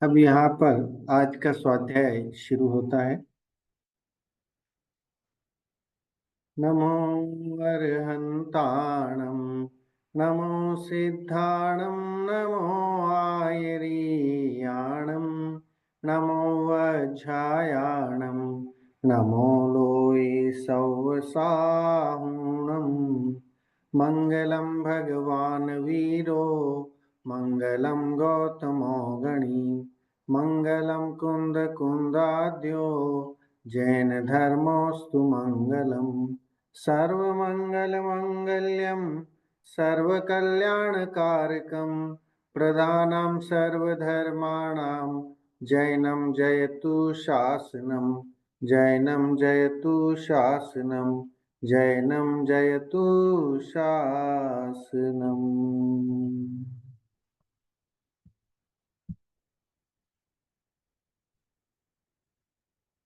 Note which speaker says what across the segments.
Speaker 1: अब यहाँ पर आज का स्वाध्याय शुरू होता है। नमो अर्हन्ताणं नमो सिद्धाणं नमो आयरीयाणं नमो वज्झायाणं नमो लोये सौवसाहुणं मङ्गलं भगवान् वीरो मङ्गलं गौतमो गणी मङ्गलं कुन्दकुन्दाद्यो जैन धर्मोऽस्तु मङ्गलम् सर्वमङ्गलमङ्गल्यं सर्वकल्याणकारकं प्रधानं सर्वधर्माणां जैनं जयतु शासनं जैनं जयतु शासनं जैनं जयतु शासनम्।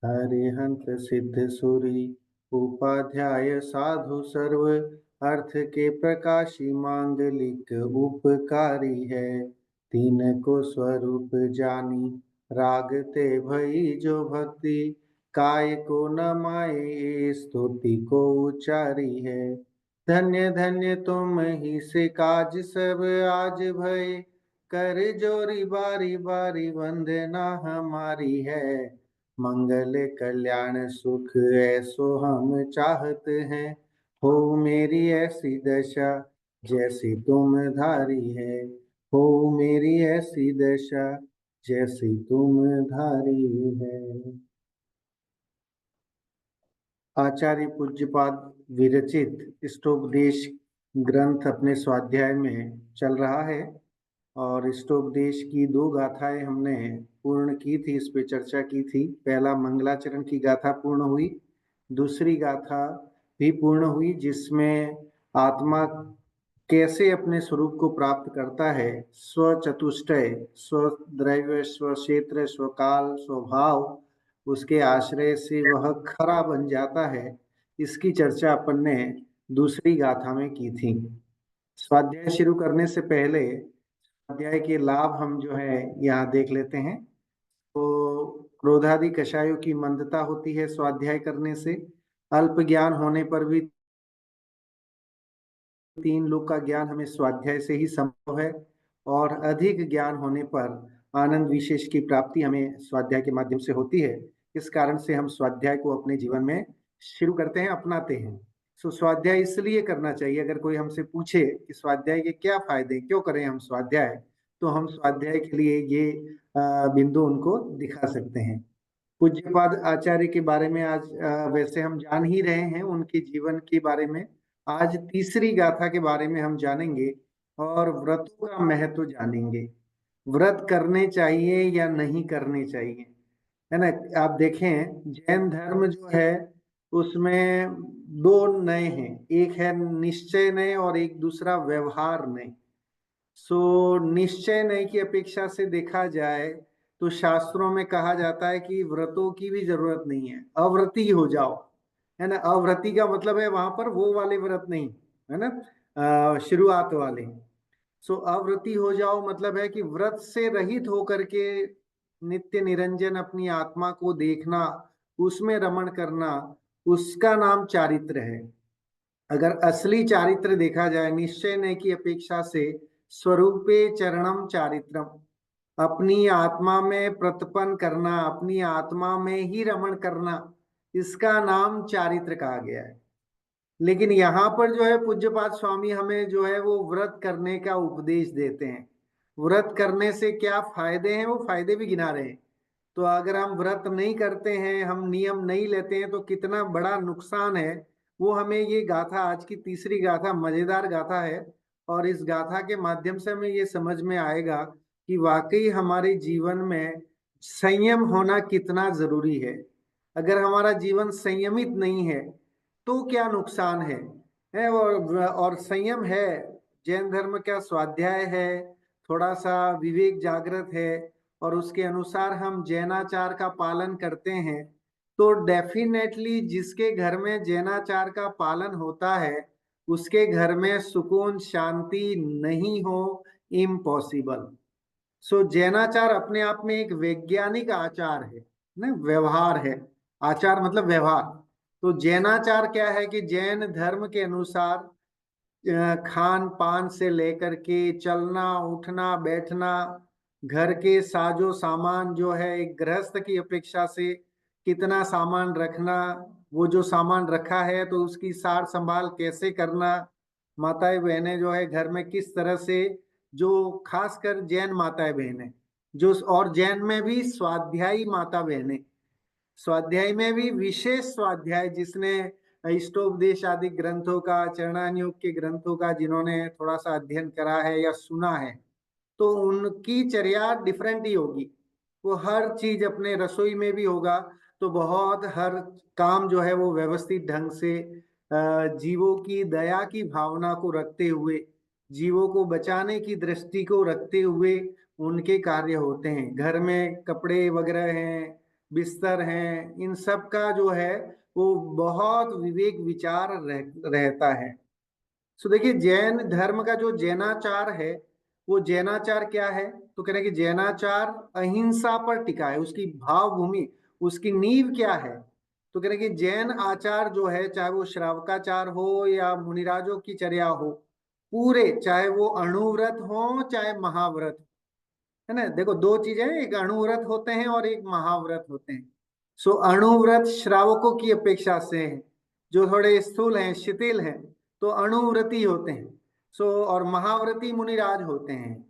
Speaker 1: हरिहंत सिद्ध सूरी उपाध्याय साधु सर्व अर्थ के प्रकाशी मांगलिक उपकारी है। तीन को स्वरूप जानी रागते भई जो भक्ति काय को न माये स्तुति को उचारी है। धन्य धन्य तुम ही से काज सब आज भय कर जोरी बारी बारी वंदना हमारी है। मंगल कल्याण सुख ऐसो हम चाहते हैं हो मेरी ऐसी दशा जैसी तुम धारी है। हो मेरी ऐसी दशा जैसी तुम धारी है। आचार्य पूज्यपाद विरचित इष्टोपदेश ग्रंथ अपने स्वाध्याय में चल रहा है और इष्टोपदेश की दो गाथाएं हमने पूर्ण की थी, इस पे चर्चा की थी। पहला मंगलाचरण की गाथा पूर्ण हुई, दूसरी गाथा भी पूर्ण हुई जिसमें आत्मा कैसे अपने स्वरूप को प्राप्त करता है। स्वचतुष्टय, स्वद्रव्य, स्वक्षेत्र, स्वकाल, स्वभाव, उसके आश्रय से वह खरा बन जाता है। इसकी चर्चा अपन ने दूसरी गाथा में की थी। स्वाध्याय शुरू करने से पहले स्वाध्याय के लाभ हम जो है यहाँ देख लेते हैं। तो क्रोधादि कषायों की मंदता होती है स्वाध्याय करने से। अल्प ज्ञान होने पर भी तीन लोक का ज्ञान हमें स्वाध्याय से ही संभव है और अधिक ज्ञान होने पर आनंद विशेष की प्राप्ति हमें स्वाध्याय के माध्यम से होती है। इस कारण से हम स्वाध्याय को अपने जीवन में शुरू करते हैं, अपनाते हैं। सो स्वाध्याय इसलिए करना चाहिए। अगर कोई हमसे पूछे कि स्वाध्याय के क्या फायदे, क्यों करें हम स्वाध्याय, तो हम स्वाध्याय के लिए ये बिंदु उनको दिखा सकते हैं। पूज्यपाद आचार्य के बारे में आज वैसे हम जान ही रहे हैं, उनके जीवन के बारे में। आज तीसरी गाथा के बारे में हम जानेंगे और व्रतों का महत्व जानेंगे। व्रत करने चाहिए या नहीं करने चाहिए, है ना। आप देखें जैन धर्म जो है उसमें दो नए हैं, एक है निश्चय नय और एक दूसरा व्यवहार नय। सो निश्चय नय की अपेक्षा से देखा जाए तो शास्त्रों में कहा जाता है कि व्रतों की भी जरूरत नहीं है, अव्रती हो जाओ, है ना। अव्रती का मतलब है वहां पर वो वाले व्रत नहीं, है ना, शुरुआत वाले। सो अव्रती हो जाओ मतलब है कि व्रत से रहित होकर के नित्य निरंजन अपनी आत्मा को देखना, उसमें रमण करना, उसका नाम चारित्र है। अगर असली चारित्र देखा जाए निश्चय ने की अपेक्षा से, स्वरूपे चरणम चारित्रम, अपनी आत्मा में प्रतपन करना, अपनी आत्मा में ही रमण करना, इसका नाम चारित्र कहा गया है। लेकिन यहाँ पर जो है पूज्यपाद स्वामी हमें जो है वो व्रत करने का उपदेश देते हैं। व्रत करने से क्या फायदे हैं वो फायदे भी गिना रहे हैं। तो अगर हम व्रत नहीं करते हैं, हम नियम नहीं लेते हैं तो कितना बड़ा नुकसान है वो हमें ये गाथा, आज की तीसरी गाथा मजेदार गाथा है और इस गाथा के माध्यम से हमें ये समझ में आएगा कि वाकई हमारे जीवन में संयम होना कितना जरूरी है। अगर हमारा जीवन संयमित नहीं है तो क्या नुकसान है। और संयम है, जैन धर्म का स्वाध्याय है, थोड़ा सा विवेक जागृत है और उसके अनुसार हम जैनाचार का पालन करते हैं तो डेफिनेटली जिसके घर में जैनाचार का पालन होता है उसके घर में सुकून शांति नहीं हो इम्पॉसिबल। सो जैनाचार अपने आप में एक वैज्ञानिक आचार है ना, व्यवहार है। आचार मतलब व्यवहार। तो जैनाचार क्या है कि जैन धर्म के अनुसार खान पान से लेकर के चलना उठना बैठना, घर के साजो सामान जो है एक गृहस्थ की अपेक्षा से कितना सामान रखना, वो जो सामान रखा है तो उसकी सार संभाल कैसे करना, माताएं बहनें जो है घर में किस तरह से, जो खासकर जैन माताएं बहनें जो, और जैन में भी स्वाध्यायी माता बहनें, स्वाध्याय में भी विशेष स्वाध्याय जिसने इष्टोपदेश आदि ग्रंथों का, चरणानुयोग के ग्रंथों का जिन्होंने थोड़ा सा अध्ययन करा है या सुना है, तो उनकी चर्या डिफरेंट ही होगी। वो हर चीज अपने रसोई में भी होगा तो बहुत हर काम जो है वो व्यवस्थित ढंग से जीवों की दया की भावना को रखते हुए, जीवों को बचाने की दृष्टि को रखते हुए उनके कार्य होते हैं। घर में कपड़े वगैरह हैं, बिस्तर हैं, इन सब का जो है वो बहुत विवेक विचार रहता है। सो देखिए जैन धर्म का जो जैनाचार है, वो जैनाचार क्या है, तो कह रहे हैं कि जैनाचार अहिंसा पर टिका है। उसकी भाव भूमि, उसकी नींव क्या है, तो कह रहे हैं कि जैन आचार जो है, चाहे वो श्रावकाचार हो या मुनिराजों की चर्या हो, पूरे चाहे वो अणुव्रत हो चाहे महाव्रत, है ना। देखो दो चीजें हैं, एक अणुव्रत होते हैं और एक महाव्रत होते हैं। सो अणुव्रत श्रावकों की अपेक्षा से हैं, जो थोड़े स्थूल हैं शिथिल हैं, तो अणुव्रती होते हैं। सो और महाव्रती मुनिराज होते हैं,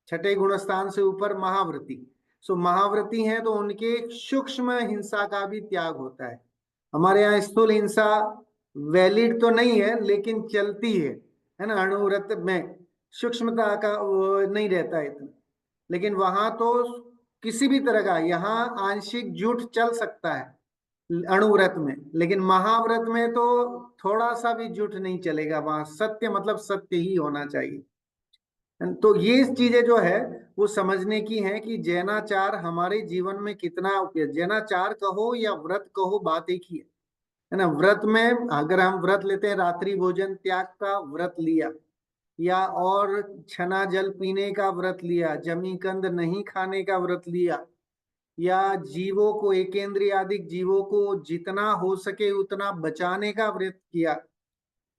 Speaker 1: छठे गुणस्थान से ऊपर महाव्रती। सो महाव्रती हैं तो उनके सूक्ष्म हिंसा का भी त्याग होता है। हमारे यहाँ स्थूल हिंसा वैलिड तो नहीं है लेकिन चलती है ना। अणुव्रत में सूक्ष्मता का वो नहीं रहता है इतना, लेकिन वहां तो किसी भी तरह का, यहाँ आंशिक झूठ चल सकता है अणुव्रत में, लेकिन महाव्रत में तो थोड़ा सा भी झूठ नहीं चलेगा, वहां सत्य मतलब सत्य ही होना चाहिए। तो ये चीजें जो है वो समझने की है कि जैनाचार हमारे जीवन में कितना उपयोग, जैनाचार कहो या व्रत कहो बात एक ही है ना। व्रत में अगर हम व्रत लेते हैं, रात्रि भोजन त्याग का व्रत लिया, या और छना जल पीने का व्रत लिया, जमी कंद नहीं खाने का व्रत लिया, या जीवों को, एकेंद्रियादिक जीवों को जितना हो सके उतना बचाने का व्रत किया,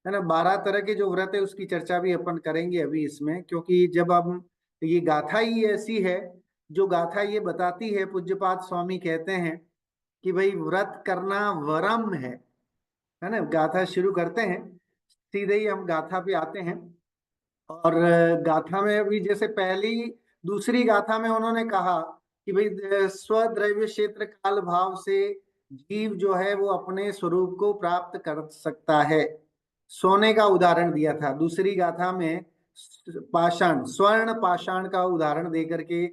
Speaker 1: है ना। 12 तरह के जो व्रत है उसकी चर्चा भी अपन करेंगे अभी इसमें, क्योंकि जब हम, ये गाथा ही ऐसी है, जो गाथा ये बताती है, पूज्यपाद स्वामी कहते हैं कि भाई व्रत करना वरम है ना। गाथा शुरू करते हैं, सीधे ही हम गाथा पे आते हैं। और गाथा में भी जैसे पहली दूसरी गाथा में उन्होंने कहा कि भाई स्वद्रव्य क्षेत्र काल भाव से जीव जो है वो अपने स्वरूप को प्राप्त कर सकता है। सोने का उदाहरण दिया था दूसरी गाथा में, पाषाण, स्वर्ण पाषाण का उदाहरण देकर के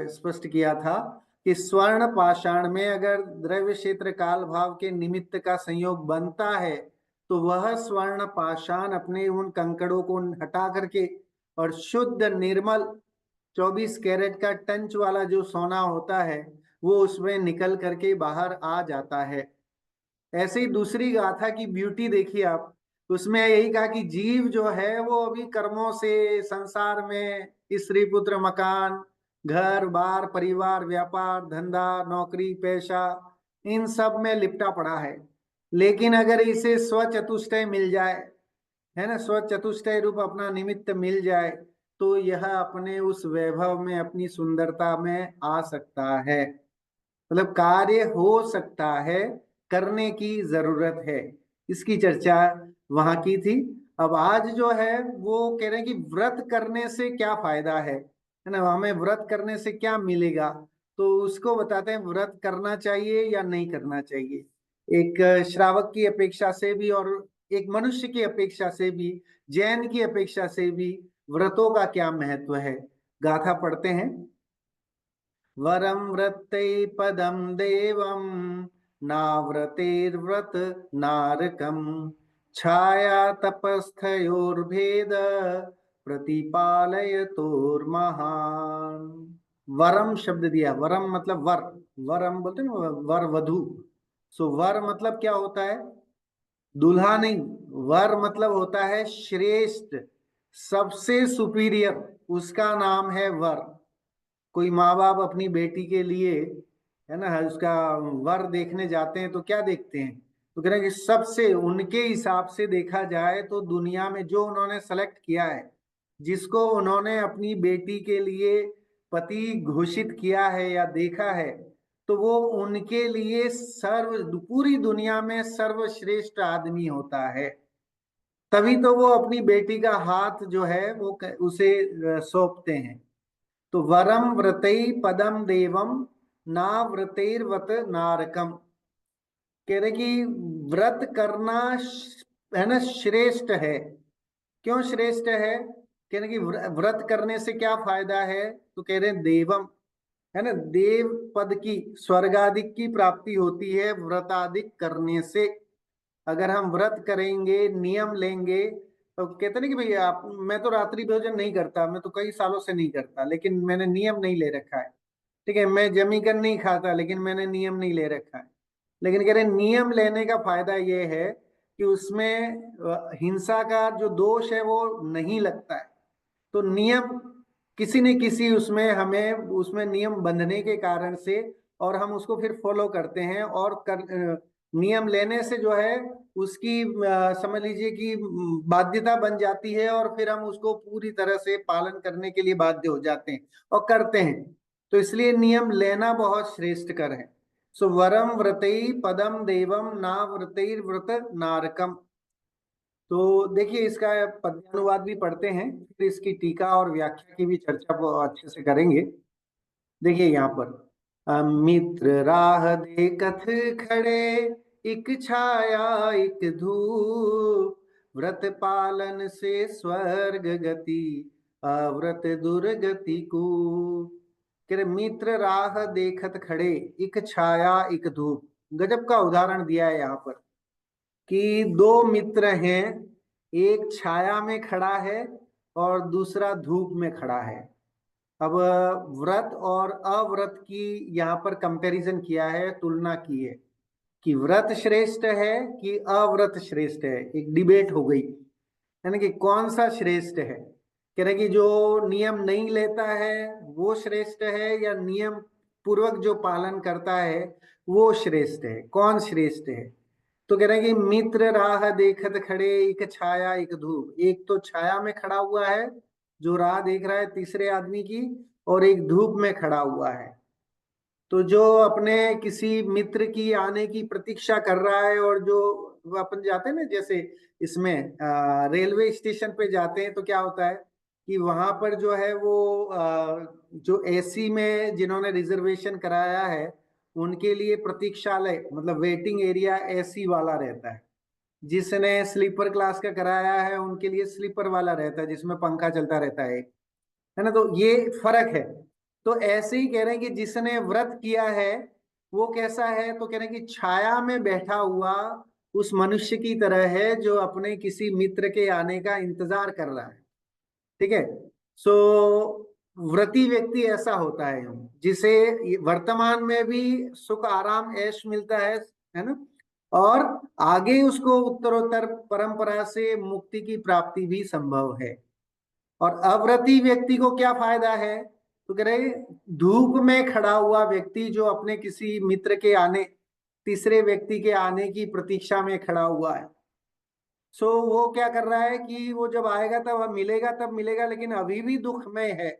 Speaker 1: स्पष्ट किया था कि स्वर्ण पाषाण में अगर द्रव्य क्षेत्र काल भाव के निमित्त का संयोग बनता है तो वह स्वर्ण पाषाण अपने उन कंकड़ों को हटा करके और शुद्ध निर्मल 24 कैरेट का टंच वाला जो सोना होता है वो उसमें निकल करके बाहर आ जाता है। ऐसे ही दूसरी गाथा की ब्यूटी देखिए आप, उसमें यही कहा कि जीव जो है वो अभी कर्मों से संसार में स्त्री पुत्र मकान घर बार परिवार व्यापार धंधा नौकरी पेशा इन सब में लिपटा पड़ा है। लेकिन अगर इसे स्वचतुष्टय मिल जाए, है ना, स्वचतुष्टय रूप अपना निमित्त मिल जाए, तो यह अपने उस वैभव में अपनी सुंदरता में आ सकता है। मतलब कार्य हो सकता है, करने की जरूरत है। इसकी चर्चा वहां की थी। अब आज जो है वो कह रहे हैं कि व्रत करने से क्या फायदा है ना, हमें व्रत करने से क्या मिलेगा, तो उसको बताते हैं व्रत करना चाहिए या नहीं करना चाहिए, एक श्रावक की अपेक्षा से भी और एक मनुष्य की अपेक्षा से भी, जैन की अपेक्षा से भी व्रतों का क्या महत्व है। गाथा पढ़ते हैं। वरं व्रते पदं देवं नाव्रतेर्व्रत नारकम छाया तपस्थयोर्भेद प्रतिपालयतोर्महान। वरम शब्द दिया, वरम मतलब वर, वरम बोलते हैं ना, वर वधु। सो वर मतलब क्या होता है, दूल्हा नहीं, वर मतलब होता है श्रेष्ठ, सबसे सुपीरियर, उसका नाम है वर। कोई माँ बाप अपनी बेटी के लिए, है ना, उसका वर देखने जाते हैं तो क्या देखते हैं? तो कह रहे हैं कि सबसे उनके हिसाब से देखा जाए तो दुनिया में जो उन्होंने सेलेक्ट किया है, जिसको उन्होंने अपनी बेटी के लिए पति घोषित किया है या देखा है, तो वो उनके लिए पूरी दुनिया में सर्वश्रेष्ठ आदमी होता है। तभी तो वो अपनी बेटी का हाथ जो है वो उसे सौंपते हैं। तो वरम व्रतई पदम देवम ना व्रतेर्वत नारकम। कह रहे कि व्रत करना है ना श्रेष्ठ है। क्यों श्रेष्ठ है? कह रहे कि व्रत करने से क्या फायदा है? तो कह रहे हैं देवम, है ना, देव पद की, स्वर्गादिक की प्राप्ति होती है व्रतादिक करने से। अगर हम व्रत करेंगे, नियम लेंगे, तो कहते नहीं कि भाई आप, मैं तो रात्रि भोजन नहीं करता, मैं तो कई सालों से नहीं करता, लेकिन मैंने नियम नहीं ले रखा है। ठीक है, मैं जमी कर नहीं खाता, लेकिन मैंने नियम नहीं ले रखा है। लेकिन कह रहे नियम लेने का फायदा ये है कि उसमें हिंसा का जो दोष है वो नहीं लगता है। तो नियम किसी न किसी उसमें हमें उसमें नियम बंधने के कारण से, और हम उसको फिर फॉलो करते हैं, और नियम लेने से जो है उसकी समझ लीजिए कि बाध्यता बन जाती है, और फिर हम उसको पूरी तरह से पालन करने के लिए बाध्य हो जाते हैं और करते हैं। तो इसलिए नियम लेना बहुत श्रेष्ठ कर है। सो वरम व्रतई पदम देवम ना व्रतैर व्रत नारकम। तो देखिए इसका पद्यानुवाद भी पढ़ते हैं, फिर इसकी टीका और व्याख्या की भी चर्चा को अच्छे से करेंगे। देखिए यहाँ पर मित्र राह देखत खड़े, एक छाया एक धूप, व्रत पालन से स्वर्ग गति, अव्रत दुर्गति को। कह रहे मित्र राह देखत खड़े, एक छाया एक धूप। गजब का उदाहरण दिया है यहाँ पर कि दो मित्र हैं, एक छाया में खड़ा है और दूसरा धूप में खड़ा है। अब व्रत और अव्रत की यहाँ पर कंपैरिजन किया है, तुलना की है कि व्रत श्रेष्ठ है कि अव्रत श्रेष्ठ है। एक डिबेट हो गई, यानी कि कौन सा श्रेष्ठ है। कह रहे कि जो नियम नहीं लेता है वो श्रेष्ठ है, या नियम पूर्वक जो पालन करता है वो श्रेष्ठ है। कौन श्रेष्ठ है? तो कह रहे हैं कि मित्र राह देखत खड़े, एक छाया एक धूप। एक तो छाया में खड़ा हुआ है जो राह देख रहा है तीसरे आदमी की, और एक धूप में खड़ा हुआ है। तो जो अपने किसी मित्र की आने की प्रतीक्षा कर रहा है, और जो वो अपन जाते हैं ना, जैसे इसमें रेलवे स्टेशन पे जाते हैं तो क्या होता है कि वहां पर जो है वो जो एसी में जिन्होंने रिजर्वेशन कराया है उनके लिए प्रतीक्षालय, मतलब वेटिंग एरिया एसी वाला रहता है। जिसने स्लीपर क्लास का कराया है उनके लिए स्लीपर वाला रहता है जिसमें पंखा चलता रहता है ना। तो ये फर्क है। तो ऐसे ही कह रहे हैं कि जिसने व्रत किया है वो कैसा है? तो कह रहे हैं कि छाया में बैठा हुआ उस मनुष्य की तरह है जो अपने किसी मित्र के आने का इंतजार कर रहा है। ठीक है। सो व्रती व्यक्ति ऐसा होता है जिसे वर्तमान में भी सुख आराम ऐश मिलता है ना, और आगे उसको उत्तरोत्तर परंपरा से मुक्ति की प्राप्ति भी संभव है। और अव्रती व्यक्ति को क्या फायदा है? तो कह रहे धूप में खड़ा हुआ व्यक्ति जो अपने किसी मित्र के आने, तीसरे व्यक्ति के आने की प्रतीक्षा में खड़ा हुआ है, सो वो क्या कर रहा है कि वो जब आएगा तब मिलेगा, तब मिलेगा, लेकिन अभी भी दुख में है।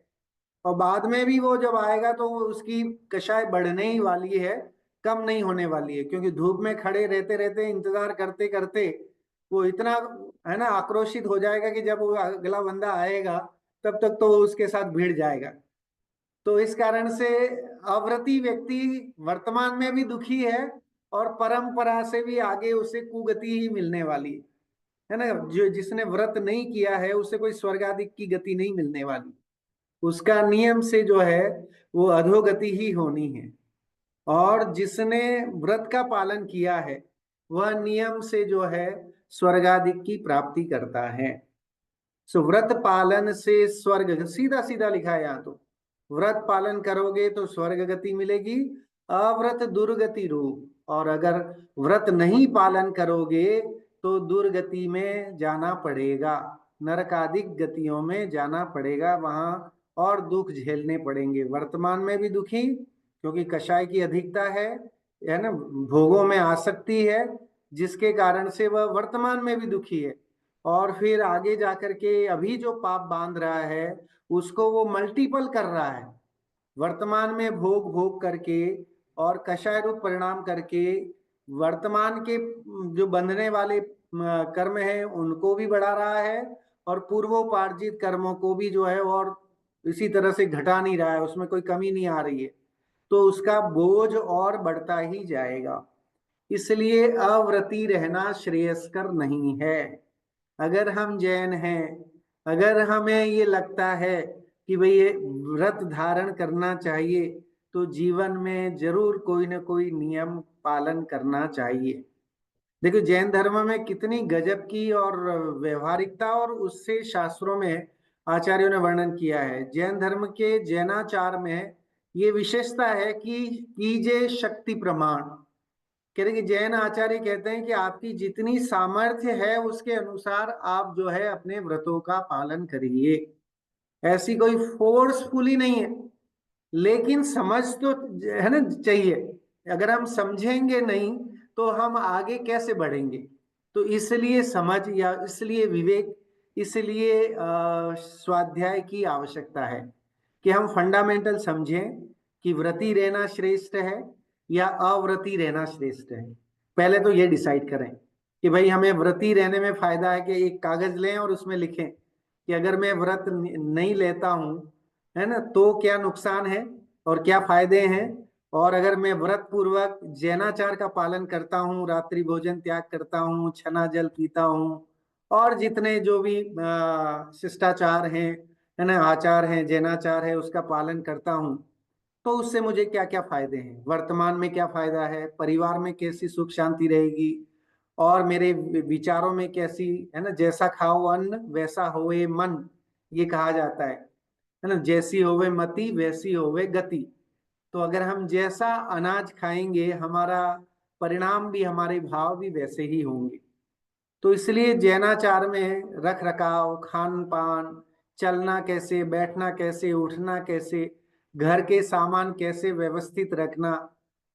Speaker 1: और बाद में भी वो जब आएगा तो उसकी कषाय बढ़ने ही वाली है, कम नहीं होने वाली है। क्योंकि धूप में खड़े रहते रहते, इंतजार करते करते वो इतना, है ना, आक्रोशित हो जाएगा कि जब वो अगला बंदा आएगा तब तक तो वो उसके साथ भिड़ जाएगा। तो इस कारण से अव्रती व्यक्ति वर्तमान में भी दुखी है, और परंपरा से भी आगे उसे कुगति ही मिलने वाली है ना। जो जिसने व्रत नहीं किया है उसे कोई स्वर्ग आदि की गति नहीं मिलने वाली, उसका नियम से जो है वो अधोगति ही होनी है। और जिसने व्रत का पालन किया है वह नियम से जो है स्वर्गादिक की प्राप्ति करता है। सो व्रत पालन से स्वर्ग, सीधा सीधा लिखा है यहाँ। तो व्रत पालन करोगे तो स्वर्ग गति मिलेगी, अव्रत दुर्गति रूप। और अगर व्रत नहीं पालन करोगे तो दुर्गति में जाना पड़ेगा, नरकादिक गतियों में जाना पड़ेगा वहां। और दुख झेलने पड़ेंगे। वर्तमान में भी दुखी, क्योंकि कषाय की अधिकता है ना, भोगों में आसक्ति है, जिसके कारण से वह वर्तमान में भी दुखी है। और फिर आगे जाकर के अभी जो पाप बांध रहा है उसको वो मल्टीपल कर रहा है, वर्तमान में भोग भोग करके और कषाय रूप परिणाम करके वर्तमान के जो बंधने वाले कर्म है उनको भी बढ़ा रहा है, और पूर्वोपार्जित कर्मों को भी जो है और इसी तरह से घटा नहीं रहा है, उसमें कोई कमी नहीं आ रही है, तो उसका बोझ और बढ़ता ही जाएगा। इसलिए अव्रती रहना श्रेयस्कर नहीं है। अगर हम जैन हैं, अगर हमें ये लगता है कि भाई ये व्रत धारण करना चाहिए, तो जीवन में जरूर कोई ना कोई नियम पालन करना चाहिए। देखो जैन धर्म में कितनी गजब की और व्यवहारिकता, और उससे शास्त्रों में आचार्यों ने वर्णन किया है। जैन धर्म के जैनाचार में ये विशेषता है कि कीजे शक्ति प्रमाण। कहते कि जैन आचार्य कहते हैं कि आपकी जितनी सामर्थ्य है उसके अनुसार आप जो है अपने व्रतों का पालन करिए। ऐसी कोई फोर्सफुली नहीं है, लेकिन समझ तो है ना चाहिए। अगर हम समझेंगे नहीं तो हम आगे कैसे बढ़ेंगे। तो इसलिए समझ, या इसलिए विवेक, इसलिए स्वाध्याय की आवश्यकता है कि हम फंडामेंटल समझें कि व्रती रहना श्रेष्ठ है या अव्रती रहना श्रेष्ठ है। पहले तो ये डिसाइड करें कि भाई हमें व्रती रहने में फायदा है कि एक कागज लें और उसमें लिखें कि अगर मैं व्रत नहीं लेता हूं, है ना, तो क्या नुकसान है और क्या फायदे हैं। और अगर मैं व्रत पूर्वक जैनाचार का पालन करता हूँ, रात्रि भोजन त्याग करता हूँ, छना जल पीता हूँ, और जितने जो भी शिष्टाचार हैं, है ना, आचार हैं, जैनाचार है, उसका पालन करता हूँ, तो उससे मुझे क्या क्या फायदे हैं, वर्तमान में क्या फायदा है, परिवार में कैसी सुख शांति रहेगी, और मेरे विचारों में कैसी, है ना, जैसा खाओ अन्न वैसा होए मन, ये कहा जाता है ना, जैसी होवे मति वैसी होवे गति। तो अगर हम जैसा अनाज खाएंगे हमारा परिणाम भी, हमारे भाव भी वैसे ही होंगे। तो इसलिए जैनाचार में रख रखाव, खान पान, चलना कैसे, बैठना कैसे, उठना कैसे, घर के सामान कैसे व्यवस्थित रखना,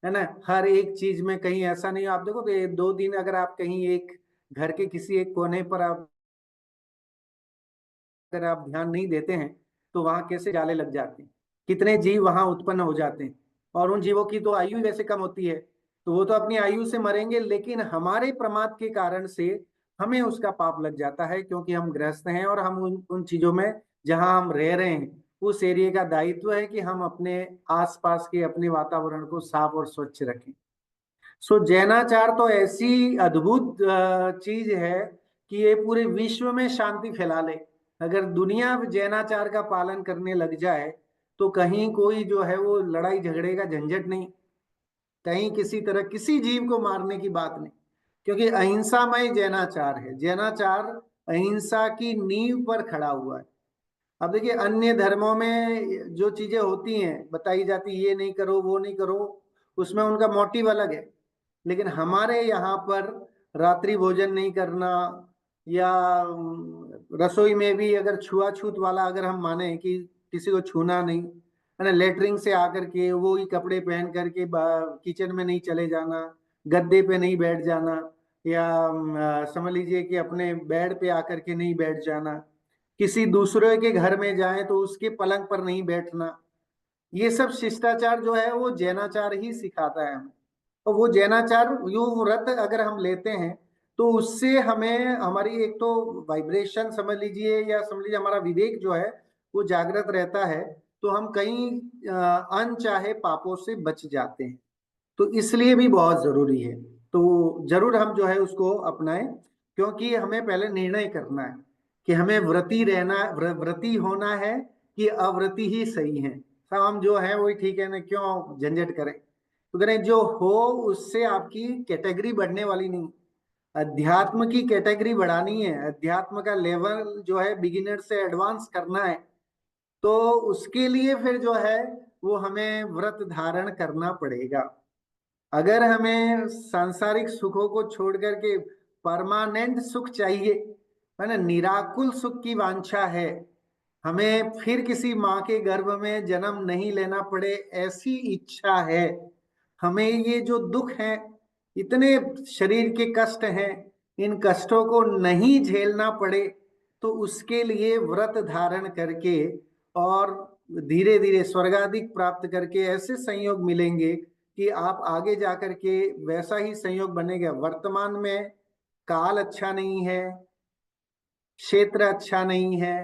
Speaker 1: है ना, हर एक चीज में कहीं ऐसा नहीं। आप देखो तो ये 2 दिन अगर आप कहीं एक घर के किसी एक कोने पर आप अगर आप ध्यान नहीं देते हैं तो वहां कैसे जाले लग जाते हैं, कितने जीव वहां उत्पन्न हो जाते हैं, और उन जीवों की तो आयु वैसे कम होती है, तो वो तो अपनी आयु से मरेंगे, लेकिन हमारे प्रमाद के कारण से हमें उसका पाप लग जाता है, क्योंकि हम गृहस्थ हैं और हम उन चीजों में जहां हम रह रहे हैं उस एरिया का दायित्व है कि हम अपने आसपास के अपने वातावरण को साफ और स्वच्छ रखें। सो जैनाचार तो ऐसी अद्भुत चीज है कि ये पूरे विश्व में शांति फैला ले। अगर दुनिया जैनाचार का पालन करने लग जाए तो कहीं कोई जो है वो लड़ाई झगड़े का झंझट नहीं, कहीं किसी तरह किसी जीव को मारने की बात नहीं, क्योंकि अहिंसामय जैनाचार है। जैनाचार अहिंसा की नींव पर खड़ा हुआ है। अब देखिए अन्य धर्मों में जो चीजें होती हैं बताई जाती, ये नहीं करो वो नहीं करो, उसमें उनका मोटिव अलग है। लेकिन हमारे यहाँ पर रात्रि भोजन नहीं करना, या रसोई में भी अगर छुआछूत वाला अगर हम माने कि किसी को छूना नहीं, है ना, लेटरिन से आकर के वो ही कपड़े पहन करके किचन में नहीं चले जाना, गद्दे पे नहीं बैठ जाना, या समझ लीजिए कि अपने बेड पे आकर के नहीं बैठ जाना, किसी दूसरे के घर में जाए तो उसके पलंग पर नहीं बैठना, ये सब शिष्टाचार जो है वो जैनाचार ही सिखाता है हमें। तो वो जैनाचार यो व्रत अगर हम लेते हैं तो उससे हमें हमारी एक तो वाइब्रेशन समझ लीजिए, या समझ लीजिए हमारा विवेक जो है वो जागृत रहता है, तो हम कई अनचाहे पापों से बच जाते हैं। तो इसलिए भी बहुत जरूरी है। तो जरूर हम जो है उसको अपनाएं, क्योंकि हमें पहले निर्णय करना है कि हमें व्रती रहना, व्रती होना है कि अव्रती ही सही है। सब हम जो है वही ठीक है ना, क्यों झंझट करें। तो करें जो हो, उससे आपकी कैटेगरी बढ़ने वाली नहीं, अध्यात्म की कैटेगरी बढ़ानी है, अध्यात्म का लेवल जो है बिगिनर से एडवांस करना है। तो उसके लिए फिर जो है वो हमें व्रत धारण करना पड़ेगा। अगर हमें सांसारिक सुखों को छोड़ करके परमानेंट सुख चाहिए, है ना, निराकुल सुख की वांछा है, हमें फिर किसी माँ के गर्भ में जन्म नहीं लेना पड़े, ऐसी इच्छा है। हमें ये जो दुख है, इतने शरीर के कष्ट हैं, इन कष्टों को नहीं झेलना पड़े, तो उसके लिए व्रत धारण करके और धीरे धीरे स्वर्गाधिक प्राप्त करके ऐसे संयोग मिलेंगे कि आप आगे जाकर के वैसा ही संयोग बनेगा। वर्तमान में काल अच्छा नहीं है, क्षेत्र अच्छा नहीं है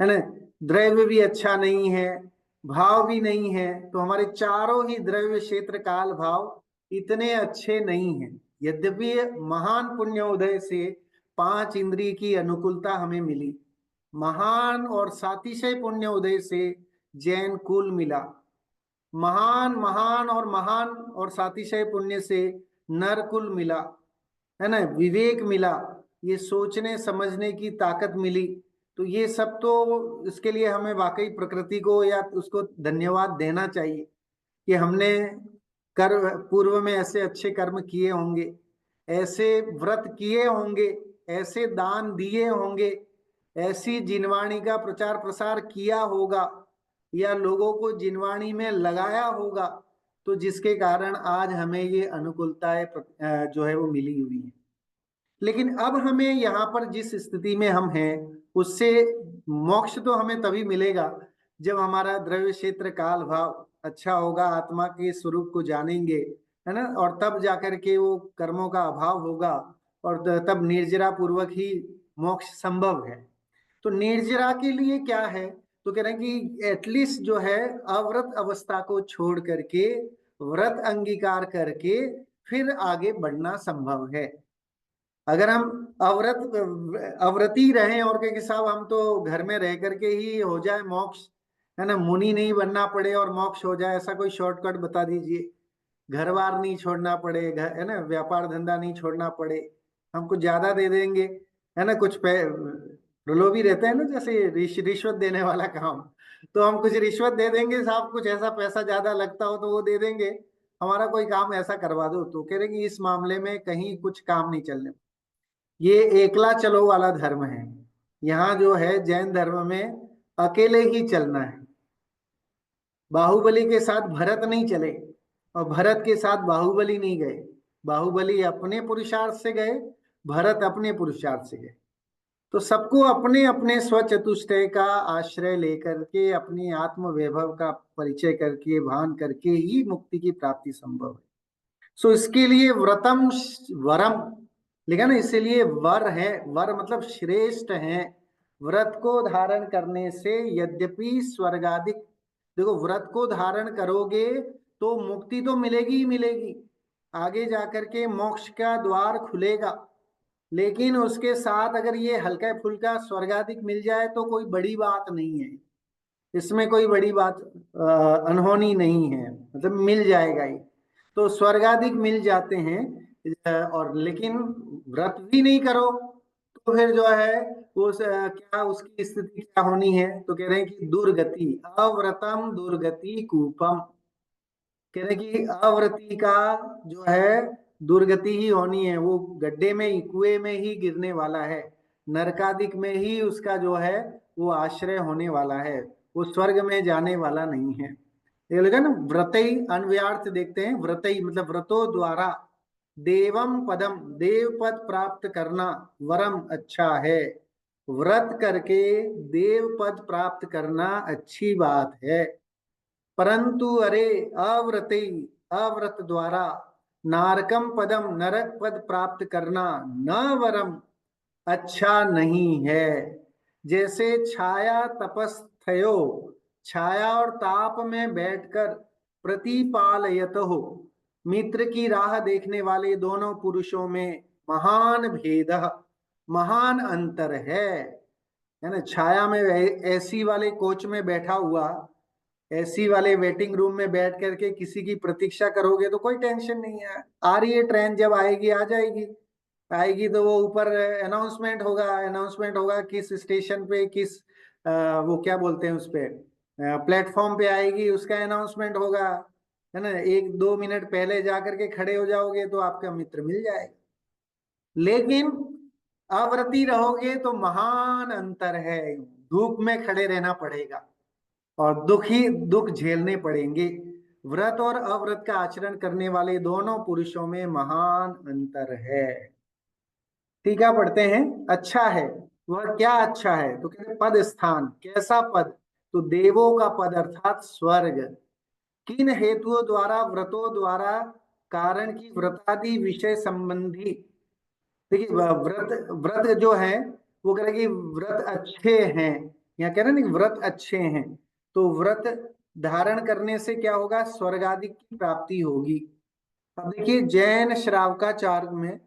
Speaker 1: ना, द्रव्य भी अच्छा नहीं है, भाव भी नहीं है, तो हमारे चारों ही द्रव्य क्षेत्र काल भाव इतने अच्छे नहीं हैं। यद्यपि महान पुण्योदय से 5 इंद्रिय की अनुकूलता हमें मिली, महान और सातिशय पुण्योदय से जैन कुल मिला, महान महान और महान और सातिशय पुण्य से नर कुल मिला, है ना, विवेक मिला, ये सोचने समझने की ताकत मिली। तो ये सब तो इसके लिए हमें वाकई प्रकृति को या उसको धन्यवाद देना चाहिए कि हमने कर्म पूर्व में ऐसे अच्छे कर्म किए होंगे, ऐसे व्रत किए होंगे, ऐसे दान दिए होंगे, ऐसी जिनवाणी का प्रचार प्रसार किया होगा या लोगों को जिनवाणी में लगाया होगा, तो जिसके कारण आज हमें ये अनुकूलताएं जो है वो मिली हुई है। लेकिन अब हमें यहाँ पर जिस स्थिति में हम हैं, उससे मोक्ष तो हमें तभी मिलेगा जब हमारा द्रव्य क्षेत्र काल भाव अच्छा होगा, आत्मा के स्वरूप को जानेंगे, है ना, और तब जाकर के वो कर्मों का अभाव होगा, और तब निर्जरा पूर्वक ही मोक्ष संभव है। तो निर्जरा के लिए क्या है, तो कह रहे हैं कि एटलीस्ट जो है अव्रत अवस्था को छोड़ करके व्रत अंगीकार करके फिर आगे बढ़ना संभव है। अगर हम अव्रती रहें और कहें कि साहब हम तो घर में रह करके ही हो जाए मोक्ष, है ना, मुनि नहीं बनना पड़े और मोक्ष हो जाए, ऐसा कोई शॉर्टकट बता दीजिए। घर बार नहीं छोड़ना पड़े, है ना, व्यापार धंधा नहीं छोड़ना पड़े, हम कुछ ज्यादा दे देंगे, है ना, कुछ प्रलोभी रहते हैं ना, जैसे रिश्वत देने वाला काम, तो हम कुछ रिश्वत दे देंगे साहब, कुछ ऐसा पैसा ज्यादा लगता हो तो वो दे देंगे, हमारा कोई काम ऐसा करवा दो। तो कह रहे कि इस मामले में कहीं कुछ काम नहीं चलने, ये एकला चलो वाला धर्म है। यहाँ जो है जैन धर्म में अकेले ही चलना है। बाहुबली के साथ भरत नहीं चले और भरत के साथ बाहुबली नहीं गए, बाहुबली अपने पुरुषार्थ से गए, भरत अपने पुरुषार्थ से गए। तो सबको अपने अपने स्वचतुष्टय का आश्रय लेकर के अपनी आत्म वैभव का परिचय करके भान करके ही मुक्ति की प्राप्ति संभव है। सो इसके लिए व्रतम वरम लिखा ना, इसीलिए वर है, वर मतलब श्रेष्ठ है। व्रत को धारण करने से यद्यपि स्वर्गाधिक, देखो व्रत को धारण करोगे तो मुक्ति तो मिलेगी ही मिलेगी, आगे जाकर के मोक्ष का द्वार खुलेगा, लेकिन उसके साथ अगर ये हल्का फुल्का स्वर्गाधिक मिल जाए तो कोई बड़ी बात नहीं है, इसमें कोई बड़ी बात अनहोनी नहीं है, मतलब मिल जाएगा ही। तो स्वर्गाधिक मिल जाते हैं, और लेकिन व्रत भी नहीं करो तो फिर जो है वो क्या उसकी स्थिति क्या होनी है, तो कह रहे हैं कि दुर्गति, अव्रतम दुर्गति कूपम, कह रहे कि अव्रती का जो है दुर्गति ही होनी है, वो गड्ढे में ही कुएं में ही गिरने वाला है, नरकादिक में ही उसका जो है वो आश्रय होने वाला है, वो स्वर्ग में जाने वाला नहीं है। ये लगा ना, व्रतई अन्व्यार्थ देखते हैं, व्रतई मतलब व्रतों द्वारा देवम पदम, देव पद प्राप्त करना, वरम अच्छा है, व्रत करके देव पद प्राप्त करना अच्छी बात है। परंतु अरे अव्रते, अव्रत द्वारा नारकम पदम, नरक पद प्राप्त करना न वरम अच्छा नहीं है। जैसे छाया तपस्थयो, छाया और ताप में बैठकर प्रतिपालयत हो, मित्र की राह देखने वाले दोनों पुरुषों में महान भेद, महान अंतर है ना। छाया में एसी वाले कोच में बैठा हुआ, एसी वाले वेटिंग रूम में बैठ करके किसी की प्रतीक्षा करोगे तो कोई टेंशन नहीं है, आ रही है ट्रेन, जब आएगी आ जाएगी, आएगी तो वो ऊपर अनाउंसमेंट होगा, अनाउंसमेंट होगा किस स्टेशन पे, किस वो क्या बोलते हैं उस पे, प्लेटफॉर्म पे आएगी, उसका अनाउंसमेंट होगा, है ना। 1-2 मिनट पहले जा करके खड़े हो जाओगे तो आपका मित्र मिल जाएगा। लेकिन अव्रती रहोगे तो महान अंतर है, धूप में खड़े रहना पड़ेगा और दुख झेलने पड़ेंगे। व्रत और अव्रत का आचरण करने वाले दोनों पुरुषों में महान अंतर है। टीका पढ़ते हैं। अच्छा है, वह क्या अच्छा है? तो कहते पद स्थान, कैसा पद? तो देवों का पद अर्थात स्वर्ग। किन हेतुओं द्वारा? व्रतों द्वारा, कारण की व्रतादि विषय संबंधी। देखिए व्रत व्रत जो है वो कह रहे कि व्रत अच्छे हैं, यहाँ कह रहे हैं ना कि व्रत अच्छे हैं। तो व्रत धारण करने से क्या होगा? स्वर्ग आदि की प्राप्ति होगी। अब देखिए जैन श्रावकाचार में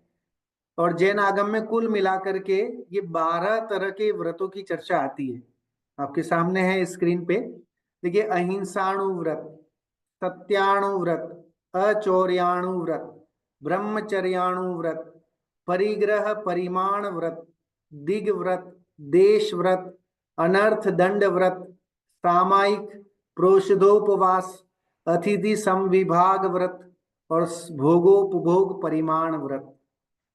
Speaker 1: और जैन आगम में कुल मिलाकर के ये 12 तरह के व्रतों की चर्चा आती है। आपके सामने है स्क्रीन पे। देखिए अहिंसाणु व्रत, सत्याणु व्रत, अचौर्याणु व्रत, ब्रह्मचर्याणु व्रत, परिग्रह परिमाण व्रत, दिग व्रत, देश व्रत, अनर्थ दंड व्रत, सामायिक प्रोषधोपवास, अतिथि समविभाग व्रत और भोगोपभोग परिमाण व्रत।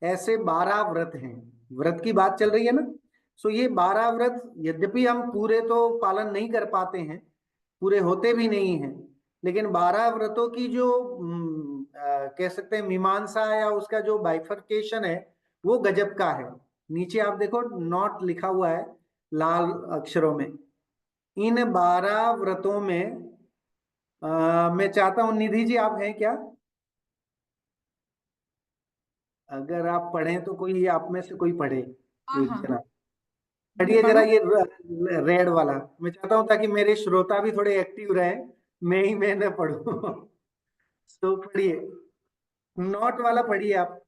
Speaker 1: ऐसे 12 व्रत हैं। व्रत की बात चल रही है ना। सो ये 12 व्रत यद्यपि हम पूरे तो पालन नहीं कर पाते हैं, पूरे होते भी नहीं हैं, लेकिन 12 व्रतों की जो कह सकते हैं मीमांसा या उसका जो बाइफर्केशन है वो गजब का है। नीचे आप देखो नोट लिखा हुआ है लाल अक्षरों में। इन 12 व्रतों में मैं चाहता हूं निधि जी आप हैं क्या? अगर आप पढ़ें तो कोई आप में से कोई पढ़े,
Speaker 2: हाँ
Speaker 1: एक
Speaker 2: हाँ,
Speaker 1: जना
Speaker 2: मैं
Speaker 1: पढ़िए जरा
Speaker 2: पढ़ूं।
Speaker 1: ये रेड वाला। मैं चाहता हूं ताकि मेरे श्रोता भी थोड़े एक्टिव रहे, मैं न पढ़ूं। तो पढ़िए, नोट वाला पढ़िए आप।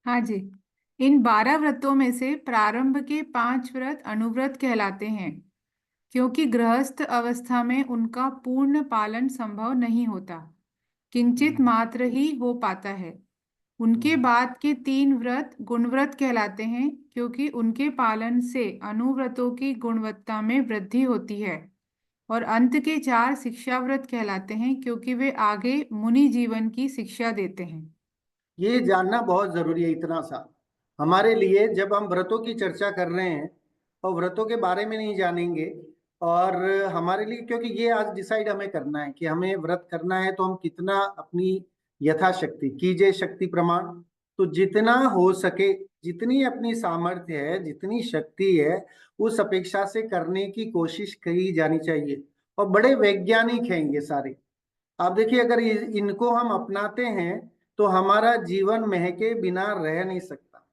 Speaker 2: हाँ जी। इन 12 व्रतों में से प्रारंभ के 5 व्रत अनुव्रत कहलाते हैं, क्योंकि गृहस्थ अवस्था में उनका पूर्ण पालन संभव नहीं होता, किंचित
Speaker 1: हम्म,
Speaker 2: मात्र ही हो पाता है। उनके
Speaker 1: हम्म।
Speaker 2: बाद के 3 व्रत गुणव्रत कहलाते हैं, क्योंकि उनके पालन से अनुव्रतों की गुणवत्ता में वृद्धि होती है। और अंत के 4 शिक्षा व्रत कहलाते हैं, क्योंकि वे आगे मुनि जीवन की शिक्षा देते हैं।
Speaker 1: ये जानना बहुत जरूरी है इतना सा हमारे लिए। जब हम व्रतों की चर्चा कर रहे हैं और व्रतों के बारे में नहीं जानेंगे, और हमारे लिए, क्योंकि ये आज डिसाइड हमें करना है कि हमें व्रत करना है तो हम कितना अपनी यथाशक्ति कीजिए शक्ति प्रमाण, तो जितना हो सके, जितनी अपनी सामर्थ्य है, जितनी शक्ति है, उस अपेक्षा से करने की कोशिश की जानी चाहिए। और बड़े वैज्ञानिक हैं ये सारे। आप देखिए अगर इनको हम अपनाते हैं तो हमारा जीवन महके बिना रह नहीं सकता।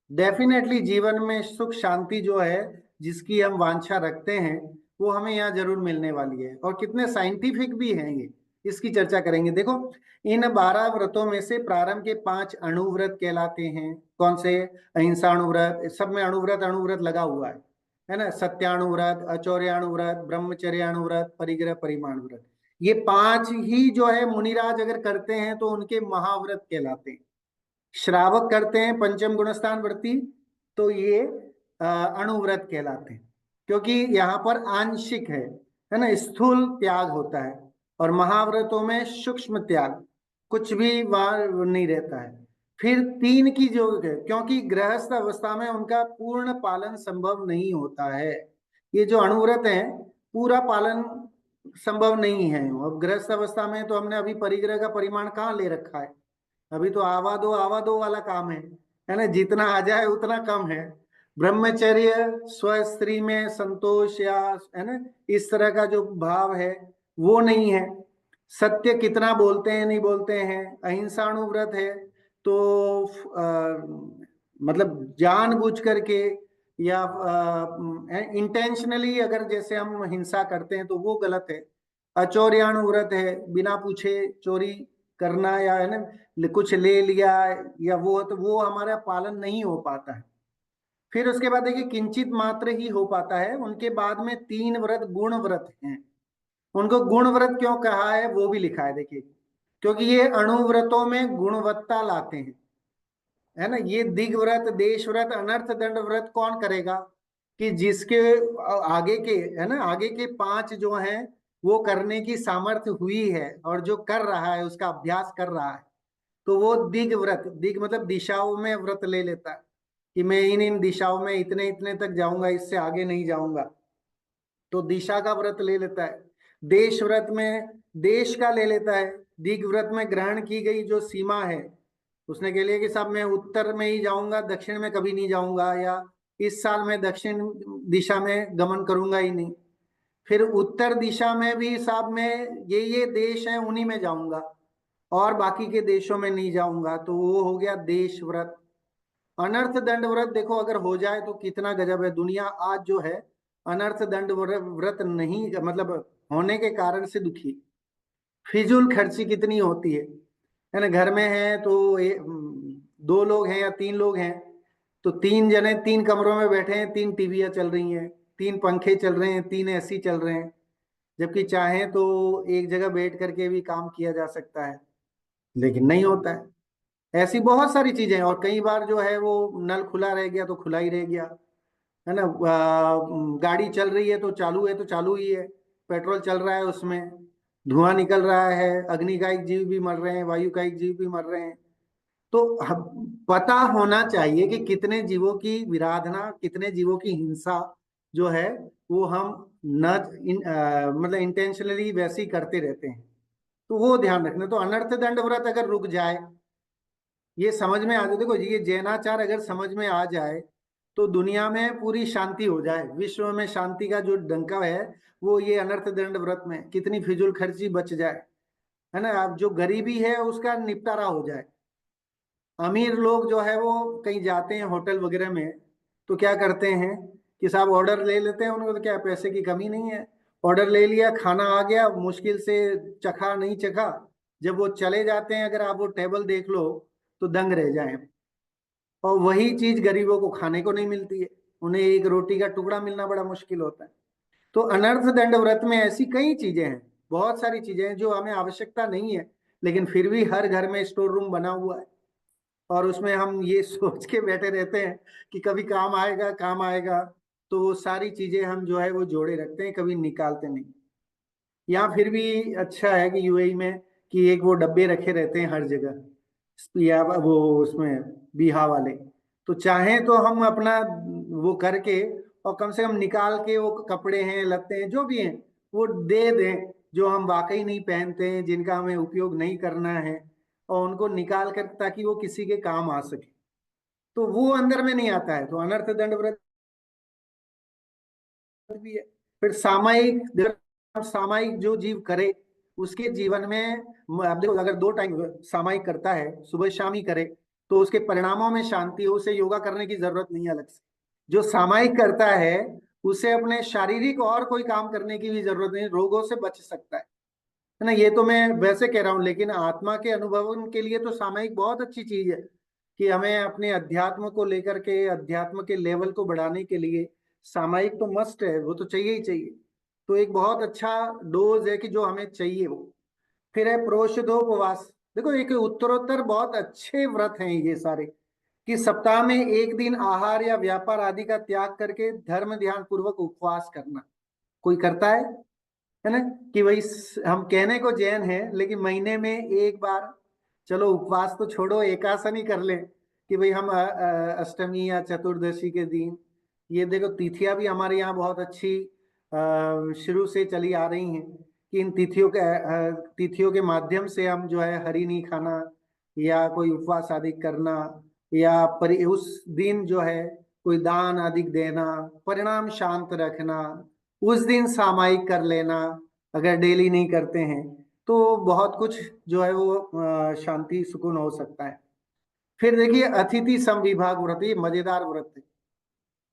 Speaker 1: डेफिनेटली जीवन में सुख शांति जो है, जिसकी हम वांछा रखते हैं, वो हमें यहाँ जरूर मिलने वाली है। और कितने साइंटिफिक भी हैं ये, इसकी चर्चा करेंगे। देखो इन 12 व्रतों में से प्रारंभ के 5 अणुव्रत कहलाते हैं। कौन से? अहिंसा अणुव्रत, सब में अणुव्रत अणुव्रत लगा हुआ है ना। सत्याणुव्रत, अचौर्याणुव्रत, ब्रह्मचर्याणुव्रत, परिग्रह परिमाण व्रत, ये 5 ही जो है मुनिराज अगर करते हैं तो उनके महाव्रत कहलाते हैं। श्रावक करते हैं पंचम गुणस्थान व्रती, तो ये अणुव्रत कहलाते हैं, क्योंकि यहाँ पर आंशिक है ना, स्थूल त्याग होता है। और महाव्रतों में सूक्ष्म त्याग, कुछ भी वहां नहीं रहता है। फिर 3 की जो है, क्योंकि गृहस्थ अवस्था में उनका पूर्ण पालन संभव नहीं होता है। ये जो अणुव्रत है पूरा पालन संभव नहीं है। अब गृहस्थ अवस्था में तो हमने अभी परिग्रह का परिमाण कहाँ ले रखा है? अभी तो आवा दो वाला काम है ना, जितना आ जाए उतना कम है। ब्रह्मचर्य, स्व स्त्री में संतोष, या है ना, इस तरह का जो भाव है वो नहीं है। सत्य कितना बोलते हैं नहीं बोलते हैं। अहिंसाणुव्रत है तो मतलब जानबूझ करके या इंटेंशनली अगर जैसे हम हिंसा करते हैं तो वो गलत है। अचौर्याणुव्रत है, बिना पूछे चोरी करना, या है ना कुछ ले लिया, या वो, तो वो हमारा पालन नहीं हो पाता है। फिर उसके बाद देखिए किंचित मात्र ही हो पाता है। उनके बाद में 3 व्रत गुण व्रत हैं। उनको गुण व्रत क्यों कहा है वो भी लिखा है देखिए, क्योंकि ये अणुव्रतों में गुणवत्ता लाते हैं, है ना। ये दिग व्रत, देश व्रत, अनर्थ दंड व्रत कौन करेगा? कि जिसके आगे के, है ना, आगे के 5 जो हैं वो करने की सामर्थ्य हुई है और जो कर रहा है, उसका अभ्यास कर रहा है, तो वो दिग व्रत, दिग मतलब दिशाओं में व्रत ले लेता है। कि मैं इन इन दिशाओं में इतने इतने तक जाऊंगा, इससे आगे नहीं जाऊंगा, तो दिशा का व्रत ले लेता है। देश व्रत में देश का ले लेता है। दिग व्रत में ग्रहण की गई जो सीमा है, उसने के लिए कि साहब मैं उत्तर में ही जाऊंगा, दक्षिण में कभी नहीं जाऊंगा, या इस साल मैं दक्षिण दिशा में गमन करूंगा ही नहीं। फिर उत्तर दिशा में भी साहब मैं ये देश है उन्हीं में जाऊंगा, और बाकी के देशों में नहीं जाऊंगा, तो वो हो गया देश व्रत। अनर्थ दंड व्रत देखो अगर हो जाए तो कितना गजब है। दुनिया आज जो है अनर्थ दंड व्रत नहीं, मतलब होने के कारण से दुखी। फिजूल खर्ची कितनी होती है ना। घर में है तो दो लोग हैं या तीन लोग हैं, तो तीन जने तीन कमरों में बैठे हैं, तीन टीवियां चल रही हैं, तीन पंखे चल रहे हैं, तीन एसी चल रहे हैं, जबकि चाहें तो एक जगह बैठ करके भी काम किया जा सकता है, लेकिन नहीं होता है। ऐसी बहुत सारी चीजें हैं। और कई बार जो है वो नल खुला रह गया तो खुला ही रह गया, है ना। गाड़ी चल रही है तो चालू ही है, पेट्रोल चल रहा है, उसमें धुआं निकल रहा है, अग्नि का एक जीव भी मर रहे हैं, वायु का एक जीव भी मर रहे हैं। तो पता होना चाहिए कि कितने जीवों की विराधना, कितने जीवों की हिंसा जो है वो हम न मतलब इंटेंशनली वैसे ही करते रहते हैं। तो वो ध्यान रखना। तो अनर्थ दंड व्रत अगर रुक जाए, ये समझ में आ जाए, देखो ये जैनाचार अगर समझ में आ जाए तो दुनिया में पूरी शांति हो जाए। विश्व में शांति का जो डंका है वो ये अनर्थ दंड व्रत में, कितनी फिजूल खर्ची बच जाए, है ना। अब जो गरीबी है उसका निपटारा हो जाए। अमीर लोग जो है वो कहीं जाते हैं होटल वगैरह में, तो क्या करते हैं कि साहब ऑर्डर ले लेते हैं, उनको तो क्या पैसे की कमी नहीं है। ऑर्डर ले लिया, खाना आ गया, मुश्किल से चखा नहीं चखा, जब वो चले जाते हैं अगर आप वो टेबल देख लो तो दंग रह जाए। और वही चीज गरीबों को खाने को नहीं मिलती है, उन्हें एक रोटी का टुकड़ा मिलना बड़ा मुश्किल होता है। तो अनर्थ दंड व्रत में ऐसी कई चीजें हैं, बहुत सारी चीजें हैं जो हमें आवश्यकता नहीं है, लेकिन फिर भी हर घर में स्टोर रूम बना हुआ है, और उसमें हम ये सोच के बैठे रहते हैं कि कभी काम आएगा काम आएगा। तो वो सारी चीजें हम जो है वो जोड़े रखते हैं, कभी निकालते नहीं। यहाँ फिर भी अच्छा है कि यूएई में कि एक वो डब्बे रखे रहते हैं हर जगह, या वो उसमें बीहा वाले, तो चाहें तो हम अपना वो करके और कम से कम निकाल के वो कपड़े हैं लत्ते हैं जो भी हैं वो दे दें, जो हम वाकई नहीं पहनते हैं, जिनका हमें उपयोग नहीं करना है, और उनको निकाल कर ताकि वो किसी के काम आ सके। तो वो अंदर में नहीं आता है, तो अनर्थ दंड व्रत भी है। फिर सामायिक, सामायिक जो जीव करे उसके जीवन में, आप देखो अगर 2 टाइम सामायिक करता है, सुबह शाम ही करे, तो उसके परिणामों में शांति हो, उसे योगा करने की जरूरत नहीं है अलग से। जो सामायिक करता है उसे अपने शारीरिक और कोई काम करने की भी जरूरत नहीं, रोगों से बच सकता है ना। ये तो मैं वैसे कह रहा हूँ, लेकिन आत्मा के अनुभव के लिए तो सामायिक बहुत अच्छी चीज है, कि हमें अपने अध्यात्म को लेकर के, अध्यात्म के लेवल को बढ़ाने के लिए सामायिक तो मस्ट है, वो तो चाहिए ही चाहिए। तो एक बहुत अच्छा डोज है कि जो हमें चाहिए वो। फिर है प्रोषधोपवास। देखो एक उत्तरोत्तर बहुत अच्छे व्रत हैं ये सारे, कि सप्ताह में एक दिन आहार या व्यापार आदि का त्याग करके धर्म ध्यान पूर्वक उपवास करना। कोई करता है ना। कि भाई हम कहने को जैन है, लेकिन महीने में एक बार, चलो उपवास तो छोड़ो, एकासन ही कर ले, कि भाई हम अष्टमी या चतुर्दशी के दिन, ये देखो तिथियां भी हमारे यहाँ बहुत अच्छी शुरू से चली आ रही हैं, कि इन तिथियों के माध्यम से हम जो है हरी नहीं खाना, या कोई उपवास आदि करना, या उस दिन जो है कोई दान आदि देना, परिणाम शांत रखना, उस दिन सामायिक कर लेना, अगर डेली नहीं करते हैं तो बहुत कुछ जो है वो शांति सुकून हो सकता है। फिर देखिए अतिथि समविभाग व्रत, ये मजेदार व्रत है।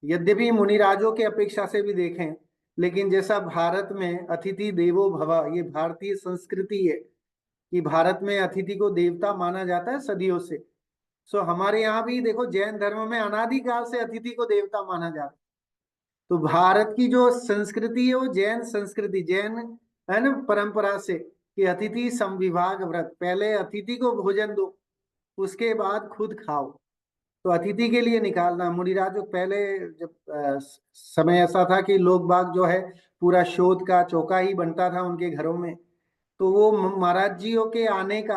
Speaker 1: यद्यपि मुनिराजों के अपेक्षा से भी देखें, लेकिन जैसा भारत में अतिथि देवो भव, ये भारतीय संस्कृति है कि भारत में अतिथि को देवता माना जाता है सदियों से। सो हमारे यहाँ भी देखो जैन धर्म में अनादिकाल से अतिथि को देवता माना जाता है। तो भारत की जो संस्कृति है वो जैन संस्कृति, जैन है ना परंपरा से, कि अतिथि समविभाग व्रत, पहले अतिथि को भोजन दो, उसके बाद खुद खाओ। तो अतिथि के लिए निकालना। मुनिराजो पहले जब समय ऐसा था कि लोग बाग जो है पूरा शोध का चौका ही बनता था उनके घरों में, तो वो महाराज जियों के आने का,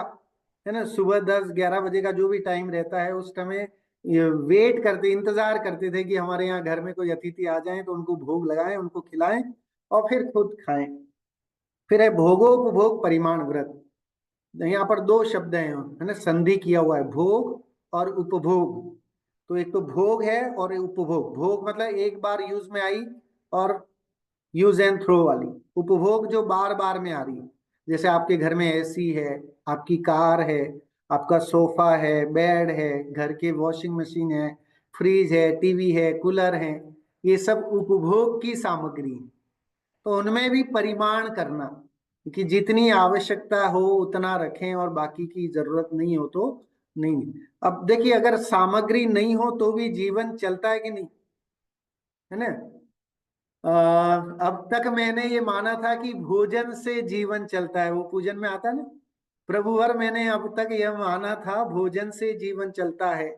Speaker 1: है ना, सुबह 10-11 बजे का जो भी टाइम रहता है उस समय ये वेट करते, इंतजार करते थे कि हमारे यहाँ घर में कोई अतिथि आ जाए तो उनको भोग लगाएं, उनको खिलाएं और फिर खुद खाएं। फिर है भोगोपभोग परिमाण व्रत। यहाँ पर दो शब्द हैं, है ना, संधि किया हुआ है, भोग और उपभोग। तो एक तो भोग है और एक उपभोग। भोग मतलब एक बार यूज में आई और यूज एंड थ्रो वाली। उपभोग जो बार बार में आ रही है, जैसे आपके घर में एसी है, आपकी कार है, आपका सोफा है, बेड है, घर के वॉशिंग मशीन है, फ्रिज है, टीवी है, कूलर है, ये सब उपभोग की सामग्री है। तो उनमें भी परिमाण करना कि जितनी आवश्यकता हो उतना रखें और बाकी की जरूरत नहीं हो तो नहीं। अब देखिए, अगर सामग्री नहीं हो तो भी जीवन चलता है कि नहीं, है ना। अब तक मैंने ये माना था कि भोजन से जीवन चलता है, वो पूजन में आता है ना, प्रभुवर मैंने अब तक यह माना था भोजन से जीवन चलता है,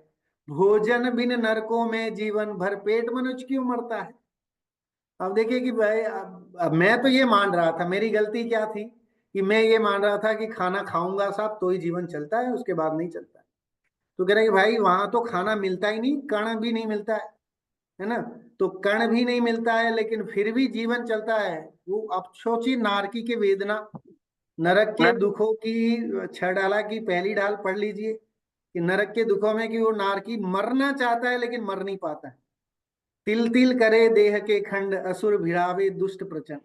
Speaker 1: भोजन बिन नरकों में जीवन, भर पेट मनुष्य क्यों मरता है। अब देखिए कि भाई, अब मैं तो ये मान रहा था, मेरी गलती क्या थी कि मैं ये मान रहा था कि खाना खाऊंगा साहब तो ही जीवन चलता है, उसके बाद नहीं चलता है। तो कह रहे कि भाई वहां तो खाना मिलता ही नहीं, कण भी नहीं मिलता है ना। तो कण भी नहीं मिलता है लेकिन फिर भी जीवन चलता है। वो अब सोचिए, नारकी के वेदना, नरक के दुखों की 6 डाला की पहली डाल पढ़ लीजिए कि नरक के दुखों में कि वो नारकी मरना चाहता है लेकिन मर नहीं पाता है। तिल तिल करे देह के खंड, असुर भिड़ावे दुष्ट प्रचंड।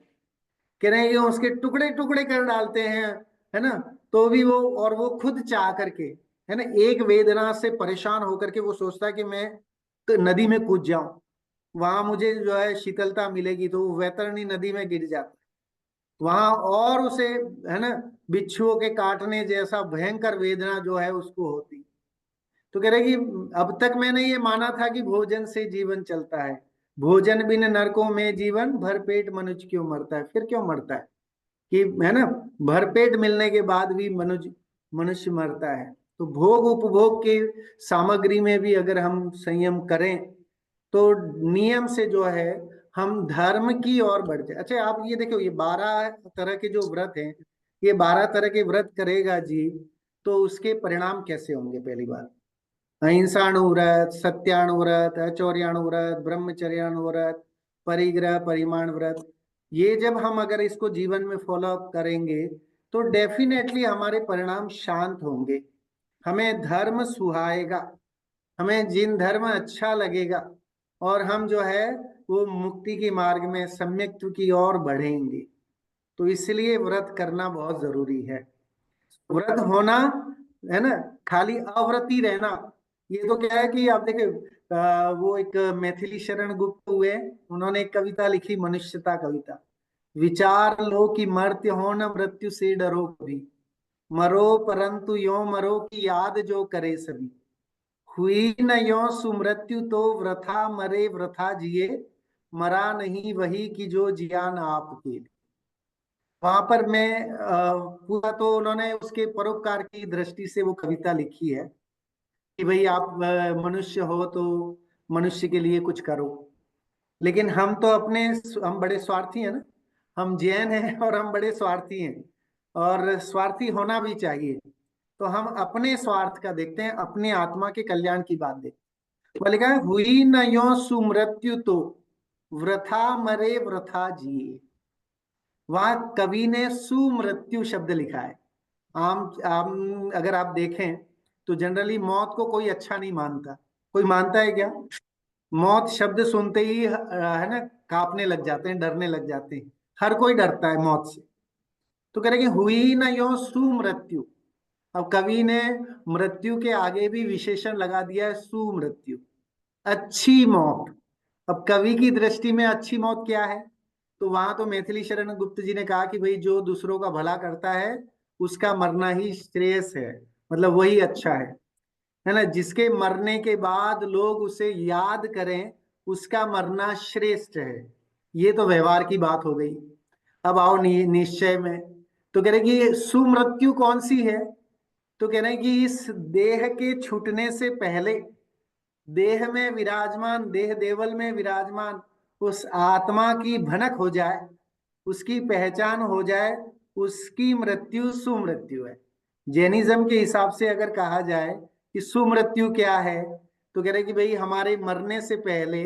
Speaker 1: कह रहे हैं कि उसके टुकड़े टुकड़े कर डालते हैं, है ना। तो भी वो, और वो खुद चाह करके, है ना, एक वेदना से परेशान होकर के वो सोचता है कि मैं तो नदी में कूद जाऊं, वहां मुझे जो है शीतलता मिलेगी, तो वो वैतरणी नदी में गिर जाता है वहां, और उसे, है ना, बिच्छुओं के काटने जैसा भयंकर वेदना जो है उसको होती। तो कह रहे कि अब तक मैंने ये माना था कि भोजन से जीवन चलता है, भोजन बिन नरकों में जीवन, भर पेट मनुष्य क्यों मरता है। फिर क्यों मरता है कि, है ना, भरपेट मिलने के बाद भी मनुष्य मनुष्य मरता है। तो भोग उपभोग के सामग्री में भी अगर हम संयम करें तो नियम से जो है हम धर्म की ओर बढ़ जाए। अच्छा, आप ये देखो, ये 12 तरह के जो व्रत हैं, ये 12 तरह के व्रत करेगा जी, तो उसके परिणाम कैसे होंगे। पहली बात, अहिंसाणुव्रत, सत्याणुव्रत, अचौर्याणुव्रत, ब्रह्मचर्याणुव्रत, परिग्रह परिमाण व्रत, ये जब हम अगर इसको जीवन में फॉलो अप करेंगे तो डेफिनेटली हमारे परिणाम शांत होंगे, हमें धर्म सुहाएगा, हमें जिन धर्म अच्छा लगेगा, और हम जो है वो मुक्ति के मार्ग में सम्यक्त्व की ओर बढ़ेंगे। तो इसलिए व्रत करना बहुत जरूरी है। व्रत होना, है ना, खाली अव्रती रहना, ये तो क्या है कि आप देखे, वो एक मैथिली शरण गुप्त हुए, उन्होंने एक कविता लिखी, मनुष्यता कविता। विचार लो कि मर्त्य हो न मृत्यु से डरो कभी, मरो परंतु यो मरो की याद जो करे सभी, हुई न यो सुमृत्यु तो वृथा मरे वृथा जिए, मरा नहीं वही की जो जिया न आपके। वहां पर मैं पूरा तो उन्होंने उसके परोपकार की दृष्टि से वो कविता लिखी है कि भाई आप मनुष्य हो तो मनुष्य के लिए कुछ करो। लेकिन हम तो अपने, हम बड़े स्वार्थी हैं ना, हम जैन हैं और हम बड़े स्वार्थी हैं, और स्वार्थी होना भी चाहिए। तो हम अपने स्वार्थ का देखते हैं, अपने आत्मा के कल्याण की बात देखते हैं। वो लिखा है, हुई न यो सुमृत्यु तो वृथा मरे वृथा जिए। वहां कवि ने सुमृत्यु शब्द लिखा है। आम अगर आप देखें तो जनरली मौत को कोई अच्छा नहीं मानता। कोई मानता है क्या? मौत शब्द सुनते ही है ना, कांपने लग जाते हैं, डरने लग जाते हैं। हर कोई डरता है मौत से। तो कह रहे कि हुई ना यो सुमृत्यु। अब कवि ने मृत्यु के आगे भी विशेषण लगा दिया है, सुमृत्यु, अच्छी मौत। अब कवि की दृष्टि में अच्छी मौत क्या है? तो वहां तो मैथिली शरण गुप्त जी ने कहा कि भाई जो दूसरों का भला करता है उसका मरना ही श्रेयस है, मतलब वही अच्छा है ना। जिसके मरने के बाद लोग उसे याद करें, उसका मरना श्रेष्ठ है। ये तो व्यवहार की बात हो गई। अब आओ निश्चय में। तो कह रहे कि सुमृत्यु कौन सी है? तो कह रहे हैं कि इस देह के छूटने से पहले देह में विराजमान, देह देवल में विराजमान उस आत्मा की भनक हो जाए, उसकी पहचान हो जाए, उसकी मृत्यु सुमृत्यु है। जैनिज्म के हिसाब से अगर कहा जाए कि सुमृत्यु क्या है, तो कह रहे कि भाई हमारे मरने से पहले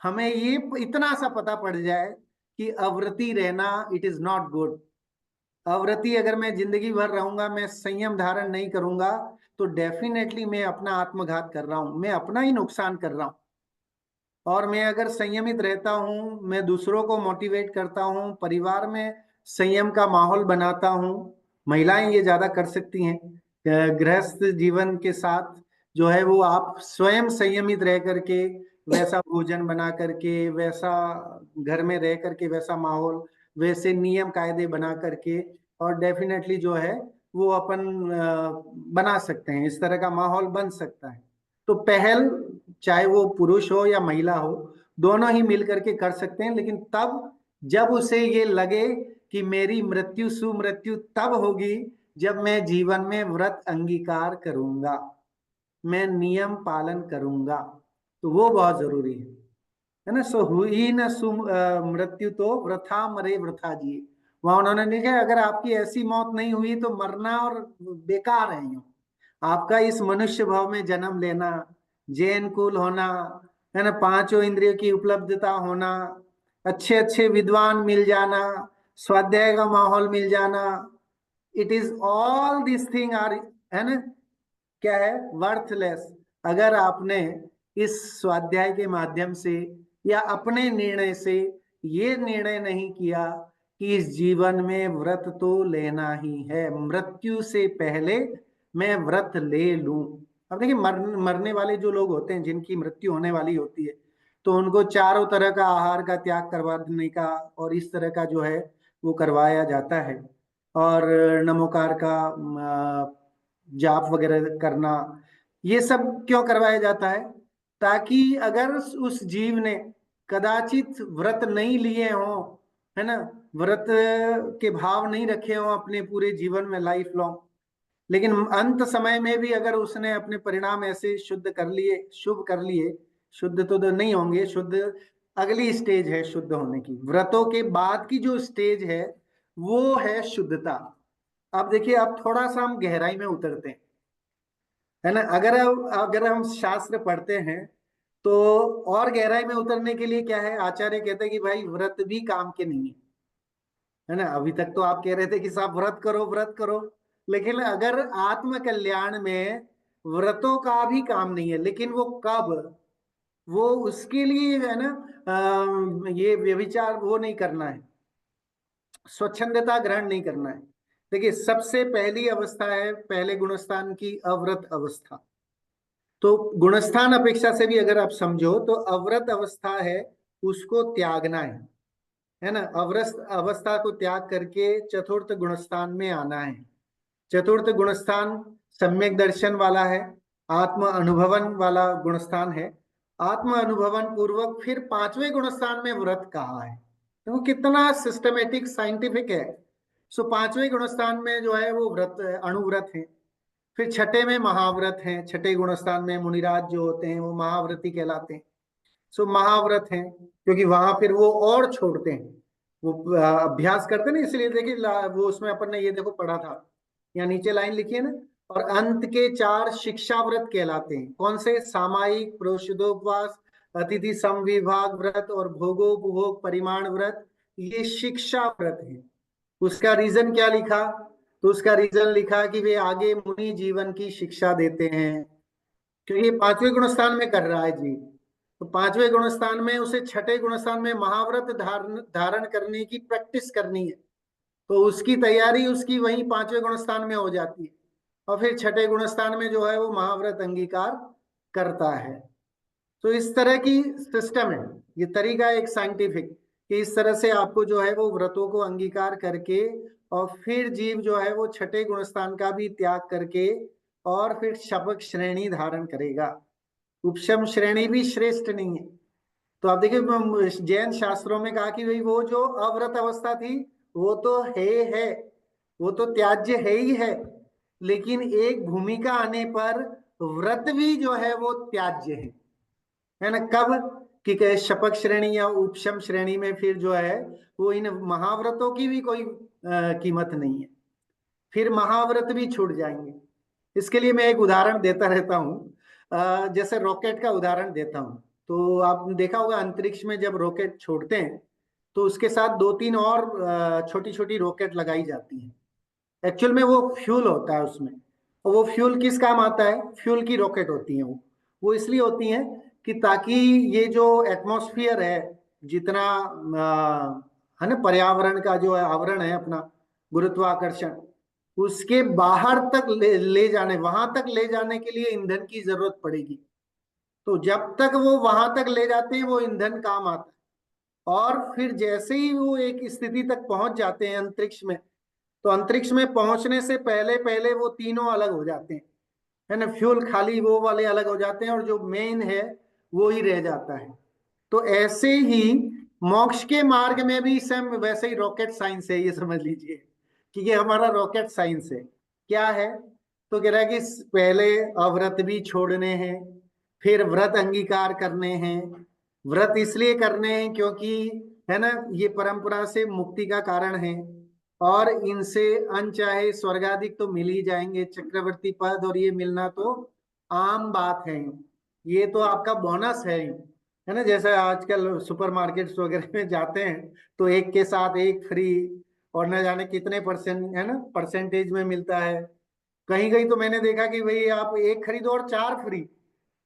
Speaker 1: हमें ये इतना सा पता पड़ जाए कि अव्रती रहना इट इज नॉट गुड। अव्रती अगर मैं जिंदगी भर रहूंगा, मैं संयम धारण नहीं करूंगा, तो डेफिनेटली मैं अपना आत्मघात कर रहा हूं, मैं अपना ही नुकसान कर रहा हूं। और मैं अगर संयमित रहता हूं, मैं दूसरों को मोटिवेट करता हूं, परिवार में संयम का माहौल बनाता हूं। महिलाएं ये ज्यादा कर सकती हैं। गृहस्थ जीवन के साथ जो है वो आप स्वयं संयमित रह करके, वैसा भोजन बना करके, वैसा घर में रह करके, वैसा माहौल, वैसे नियम कायदे बना करके, और डेफिनेटली जो है वो अपन बना सकते हैं, इस तरह का माहौल बन सकता है। तो पहल चाहे वो पुरुष हो या महिला हो, दोनों ही मिल करके कर सकते हैं, लेकिन तब जब उसे ये लगे कि मेरी मृत्यु सुमृत्यु तब होगी जब मैं जीवन में व्रत अंगीकार करूंगा, मैं नियम पालन करूंगा, तो वो बहुत जरूरी है ना। सो हुई न मृत्यु तो वृथा मरे वृथा जिए। वहां उन्होंने लिखा अगर आपकी ऐसी मौत नहीं हुई तो मरना और बेकार है यूं। आपका इस मनुष्य भाव में जन्म लेना, जैन कुल होना, है ना, पांचों इंद्रियों की उपलब्धता होना, अच्छे अच्छे विद्वान मिल जाना, स्वाध्याय का माहौल मिल जाना, it is all this thing are, है ना, क्या है, वर्थलेस। अगर आपने इस स्वाध्याय के माध्यम से या अपने निर्णय से ये निर्णय नहीं किया कि इस जीवन में व्रत तो लेना ही है, मृत्यु से पहले मैं व्रत ले लूं। अब देखिए मरने वाले जो लोग होते हैं, जिनकी मृत्यु होने वाली होती है, तो उनको चारों तरह का आहार का त्याग करवाने का और इस तरह का जो है वो करवाया जाता है। और नमोकार का जाप वगैरह करना, ये सब क्यों करवाया जाता है? ताकि अगर उस जीव ने कदाचित व्रत नहीं लिए हों, है ना, व्रत के भाव नहीं रखे हों अपने पूरे जीवन में लाइफ लॉन्ग, लेकिन अंत समय में भी अगर उसने अपने परिणाम ऐसे शुद्ध कर लिए, शुभ कर लिए, शुद्ध तो नहीं होंगे, शुद्ध अगली स्टेज है शुद्ध होने की, व्रतों के बाद की जो स्टेज है वो है शुद्धता। अब देखिए, अब थोड़ा सा हम गहराई में उतरते हैं, है ना। अगर हम शास्त्र पढ़ते हैं तो और गहराई में उतरने के लिए क्या है, आचार्य कहते हैं कि भाई व्रत भी काम के नहीं है ना। अभी तक तो आप कह रहे थे कि साहब व्रत करो व्रत करो, लेकिन अगर आत्म कल्याण में व्रतों का भी काम नहीं है, लेकिन वो कब, वो उसके लिए है ना, ये व्यभिचार वो नहीं करना है, स्वच्छंदता ग्रहण नहीं करना है। देखिए, सबसे पहली अवस्था है पहले गुणस्थान की, अव्रत अवस्था। तो गुणस्थान अपेक्षा से भी अगर आप समझो तो अव्रत अवस्था है, उसको त्यागना है ना। अव्रत अवस्था को त्याग करके चतुर्थ गुणस्थान में आना है। चतुर्थ गुणस्थान सम्यक दर्शन वाला है, आत्म अनुभवन वाला गुणस्थान है। आत्म अनुभवन पूर्वक फिर पांचवें गुणस्थान में व्रत कहा है, तो कितना सिस्टमेटिक साइंटिफिक है। सो पांचवें गुणस्थान में जो है वो व्रत अणुव्रत है। फिर छठे में महाव्रत हैं, छठे गुणस्थान में मुनिराज जो होते हैं वो महाव्रती कहलाते हैं। सो महाव्रत हैं क्योंकि वहां फिर वो और छोड़ते हैं, वो अभ्यास करते हैं ना, इसलिए देखिए वो उसमें अपन ने ये देखो पढ़ा था, यहाँ नीचे लाइन लिखी है ना। और अंत के चार शिक्षा व्रत कहलाते हैं, कौन से? सामायिक, प्रोषदोपवास, अतिथि समविभाग व्रत और भोगोपभोग परिमाण व्रत, ये शिक्षा व्रत है। उसका रीजन क्या लिखा? तो उसका रीजन लिखा कि वे आगे मुनि जीवन की शिक्षा देते हैं, क्योंकि ये पांचवें गुणस्थान में कर रहा है जी। तो पांचवें गुणस्थान में उसे छठे गुणस्थान में महाव्रत धारण धारण करने की प्रैक्टिस करनी है, तो उसकी तैयारी उसकी वहीं पांचवें गुणस्थान में हो जाती है, और फिर छठे गुणस्थान में जो है वो महाव्रत अंगीकार करता है। तो इस तरह की सिस्टम है, ये तरीका है एक साइंटिफिक, कि इस तरह से आपको जो है वो व्रतों को अंगीकार करके और फिर जीव जो है वो छठे गुणस्थान का भी त्याग करके और फिर शपथ श्रेणी धारण करेगा। उपशम श्रेणी भी श्रेष्ठ नहीं है। तो आप देखिए, जैन शास्त्रों में कहा कि भाई वो जो अव्रत अवस्था थी वो तो है, वो तो त्याज्य है ही है, लेकिन एक भूमिका आने पर व्रत भी जो है वो त्याज्य है ना। कब? कि शपथ श्रेणी या उपशम श्रेणी में फिर जो है वो इन महाव्रतों की भी कोई कीमत नहीं है, फिर महाव्रत भी छूट जाएंगे। इसके लिए मैं एक उदाहरण देता रहता हूं। जैसे रॉकेट का उदाहरण देता हूँ। तो आपने देखा होगा अंतरिक्ष में जब रॉकेट छोड़ते हैं तो उसके साथ दो तीन और छोटी छोटी रॉकेट लगाई जाती हैं। एक्चुअल में वो फ्यूल होता है उसमें। और वो फ्यूल किस काम आता है? फ्यूल की रॉकेट होती है वो इसलिए होती हैं कि ताकि ये जो एटमॉस्फेयर है, जितना है ना, पर्यावरण का जो आवरण है अपना, गुरुत्वाकर्षण, उसके बाहर तक ले जाने, वहां तक ले जाने के लिए ईंधन की जरूरत पड़ेगी। तो जब तक वो वहां तक ले जाते हैं वो ईंधन काम आता है। और फिर जैसे ही वो एक स्थिति तक पहुंच जाते हैं अंतरिक्ष में, तो अंतरिक्ष में पहुंचने से पहले पहले वो तीनों अलग हो जाते हैं, है ना। फ्यूल खाली वो वाले अलग हो जाते हैं और जो मेन है वो ही रह जाता है। तो ऐसे ही मोक्ष के मार्ग में भी सेम वैसे ही रॉकेट साइंस है, ये समझ लीजिए कि ये हमारा रॉकेट साइंस है। क्या है? तो कह रहा है कि पहले अव्रत भी छोड़ने हैं, फिर व्रत अंगीकार करने हैं। व्रत इसलिए करने हैं क्योंकि, है ना, ये परंपरा से मुक्ति का कारण है, और इनसे अनचाहे स्वर्गाधिक तो मिल ही जाएंगे, चक्रवर्ती पद और ये मिलना तो आम बात है। ये तो आपका बोनस है ना। जैसे आजकल सुपरमार्केट्स वगैरह में जाते हैं तो एक के साथ एक फ्री, और न जाने कितने परसेंट, है ना, परसेंटेज में मिलता है। कहीं कहीं तो मैंने देखा कि भाई आप एक खरीदो और चार फ्री।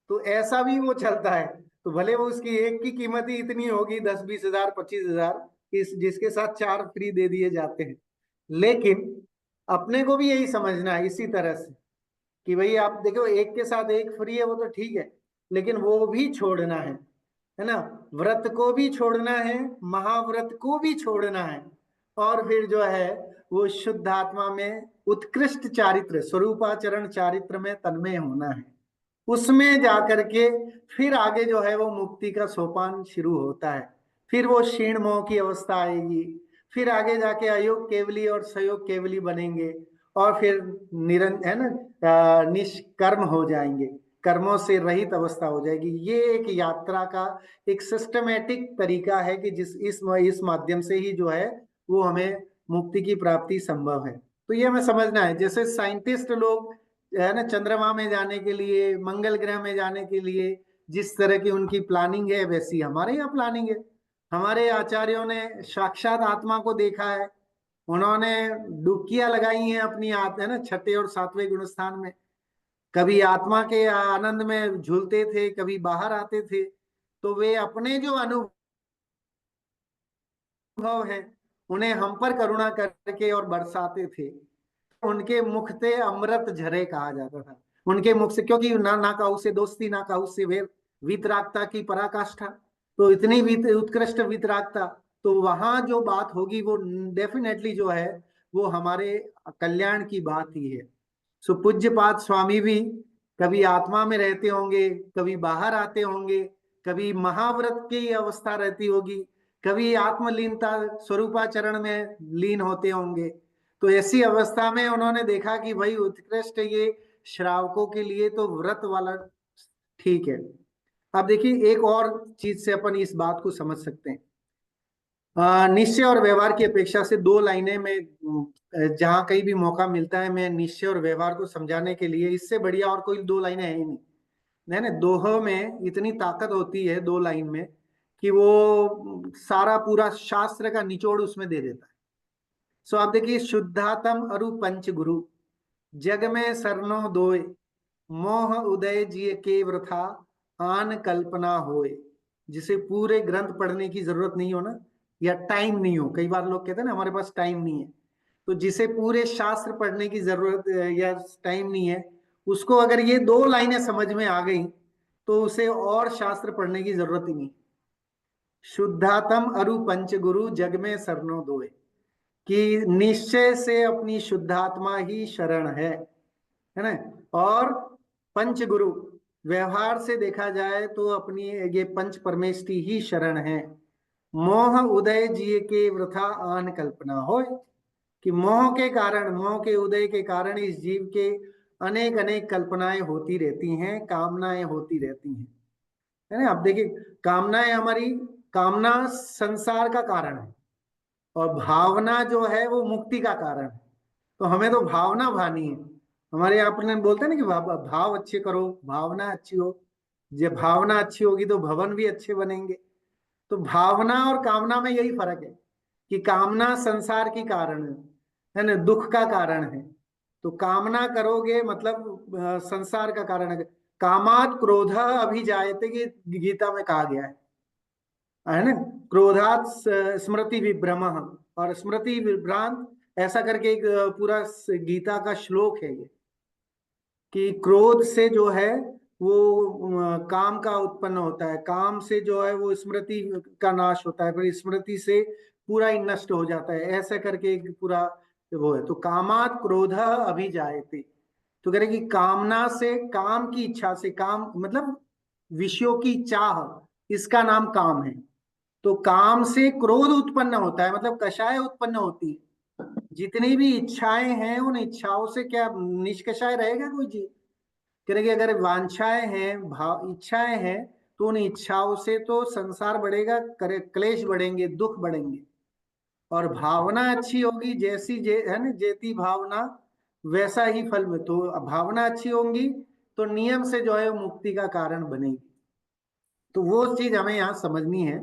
Speaker 1: तो ऐसा भी वो चलता है। तो भले वो उसकी एक की कीमत ही इतनी होगी, 10-20 हजार 25 हजार, जिसके साथ चार फ्री दे दिए जाते हैं। लेकिन अपने को भी यही समझना है इसी तरह से कि भाई आप देखो, एक के साथ एक फ्री है वो तो ठीक है, लेकिन वो भी छोड़ना है ना। व्रत को भी छोड़ना है, महाव्रत को भी छोड़ना है, और फिर जो है वो शुद्ध आत्मा में उत्कृष्ट चारित्र, स्वरूपाचरण चारित्र में तन्मय होना है। उसमें जाकर के फिर आगे जो है वो मुक्ति का सोपान शुरू होता है। फिर वो क्षीण मोह की अवस्था आएगी, फिर आगे जाके अयोग केवली और सयोग केवली बनेंगे, और फिर है ना, निष्कर्म हो जाएंगे, कर्मों से रहित अवस्था हो जाएगी। ये एक यात्रा का एक सिस्टमेटिक तरीका है कि इस माध्यम से ही जो है वो हमें मुक्ति की प्राप्ति संभव है। तो ये हमें समझना है। जैसे साइंटिस्ट लोग, है ना, चंद्रमा में जाने के लिए, मंगल ग्रह में जाने के लिए जिस तरह की उनकी प्लानिंग है, वैसी हमारे यहाँ प्लानिंग है। हमारे आचार्यों ने साक्षात आत्मा को देखा है। उन्होंने डुबकियां लगाई हैं अपनी है ना, छठे और सातवें गुण स्थान में। कभी आत्मा के आनंद में झूलते थे, कभी बाहर आते थे। तो वे अपने जो अनुभव है उन्हें हम पर करुणा करके और बरसाते थे। उनके मुख से अमृत झरे कहा जाता था। उनके मुख से, क्योंकि ना ना काऊ से दोस्ती, ना काऊ से वेर, वीतरागता की पराकाष्ठा। तो इतनी उत्कृष्ट वीतरागता, तो वहां जो बात होगी वो डेफिनेटली जो है वो हमारे कल्याण की बात ही है। सो पूज्यपाद स्वामी भी कभी आत्मा में रहते होंगे, कभी बाहर आते होंगे, कभी महाव्रत की अवस्था रहती होगी, कभी आत्मलीनता स्वरूपाचरण में लीन होते होंगे। तो ऐसी अवस्था में उन्होंने देखा कि भाई उत्कृष्ट ये श्रावकों के लिए तो व्रत वाला ठीक है। अब देखिए एक और चीज से अपन इस बात को समझ सकते हैं। निश्चय और व्यवहार की अपेक्षा से दो लाइनें में, जहां कहीं भी मौका मिलता है, मैं निश्चय और व्यवहार को समझाने के लिए, इससे बढ़िया और कोई दो लाइनें है ही नहीं। नहीं नहीं, दोहों में इतनी ताकत होती है दो लाइन में कि वो सारा पूरा शास्त्र का निचोड़ उसमें दे देता है। सो आप देखिए, शुद्धातम अरु पंच गुरु, जग में सरनो दोय, मोह उदय जिय के वृथा, आन कल्पना होए। जिसे पूरे ग्रंथ पढ़ने की जरूरत नहीं हो ना, या टाइम नहीं हो, कई बार लोग कहते हैं ना हमारे पास टाइम नहीं है। तो जिसे पूरे शास्त्र पढ़ने की जरूरत या टाइम नहीं है, उसको अगर ये दो लाइनें समझ में आ गई तो उसे और शास्त्र पढ़ने की जरूरत ही नहीं। शुद्धातम अरु पंच गुरु, जग में सरनो दोए, कि निश्चय से अपनी शुद्धात्मा ही शरण है ना। और पंच गुरु, व्यवहार से देखा जाए तो अपनी ये पंच परमेष्टि ही शरण है। मोह उदय जिय के वृथा आन कल्पना हो, कि मोह के कारण, मोह के उदय के कारण इस जीव के अनेक अनेक कल्पनाएं होती रहती हैं, कामनाएं होती रहती हैं, है ना। अब देखिए, कामनाएं हमारी, कामना संसार का कारण है, और भावना जो है वो मुक्ति का कारण है। तो हमें तो भावना भानी है। हमारे यहाँ पर बोलते हैं ना कि भाव अच्छे करो, भावना अच्छी हो। जब भावना अच्छी होगी तो भवन भी अच्छे बनेंगे। तो भावना और कामना में यही फर्क है कि कामना संसार की कारण है ना, दुख का कारण है। तो कामना करोगे मतलब संसार का कारण है। कामात क्रोध अभिजायते, कि गीता में कहा गया है ना। क्रोधात स्मृति विभ्रम, और स्मृति विभ्रांत, ऐसा करके एक पूरा गीता का श्लोक है ये, कि क्रोध से जो है वो काम का उत्पन्न होता है, काम से जो है वो स्मृति का नाश होता है, फिर स्मृति से पूरा ही नष्ट हो जाता है, ऐसा करके एक पूरा वो है। तो कामात क्रोध अभिजायते, तो कह रहे कि कामना से, काम की इच्छा से, काम मतलब विषयों की चाह, इसका नाम काम है। तो काम से क्रोध उत्पन्न होता है, मतलब कषाय उत्पन्न होती है। जितनी भी इच्छाएं हैं उन इच्छाओं से क्या निष्कषाय रहेगा कोई जी? करेंगे अगर वांछाएं हैं, भाव इच्छाएं हैं, तो उन इच्छाओं से तो संसार बढ़ेगा, करे क्लेश बढ़ेंगे, दुख बढ़ेंगे। और भावना अच्छी होगी, जैसी है ना, जैती भावना वैसा ही फल में। तो भावना अच्छी होंगी तो नियम से जो है वो मुक्ति का कारण बनेगी। तो वो चीज हमें यहाँ समझनी है।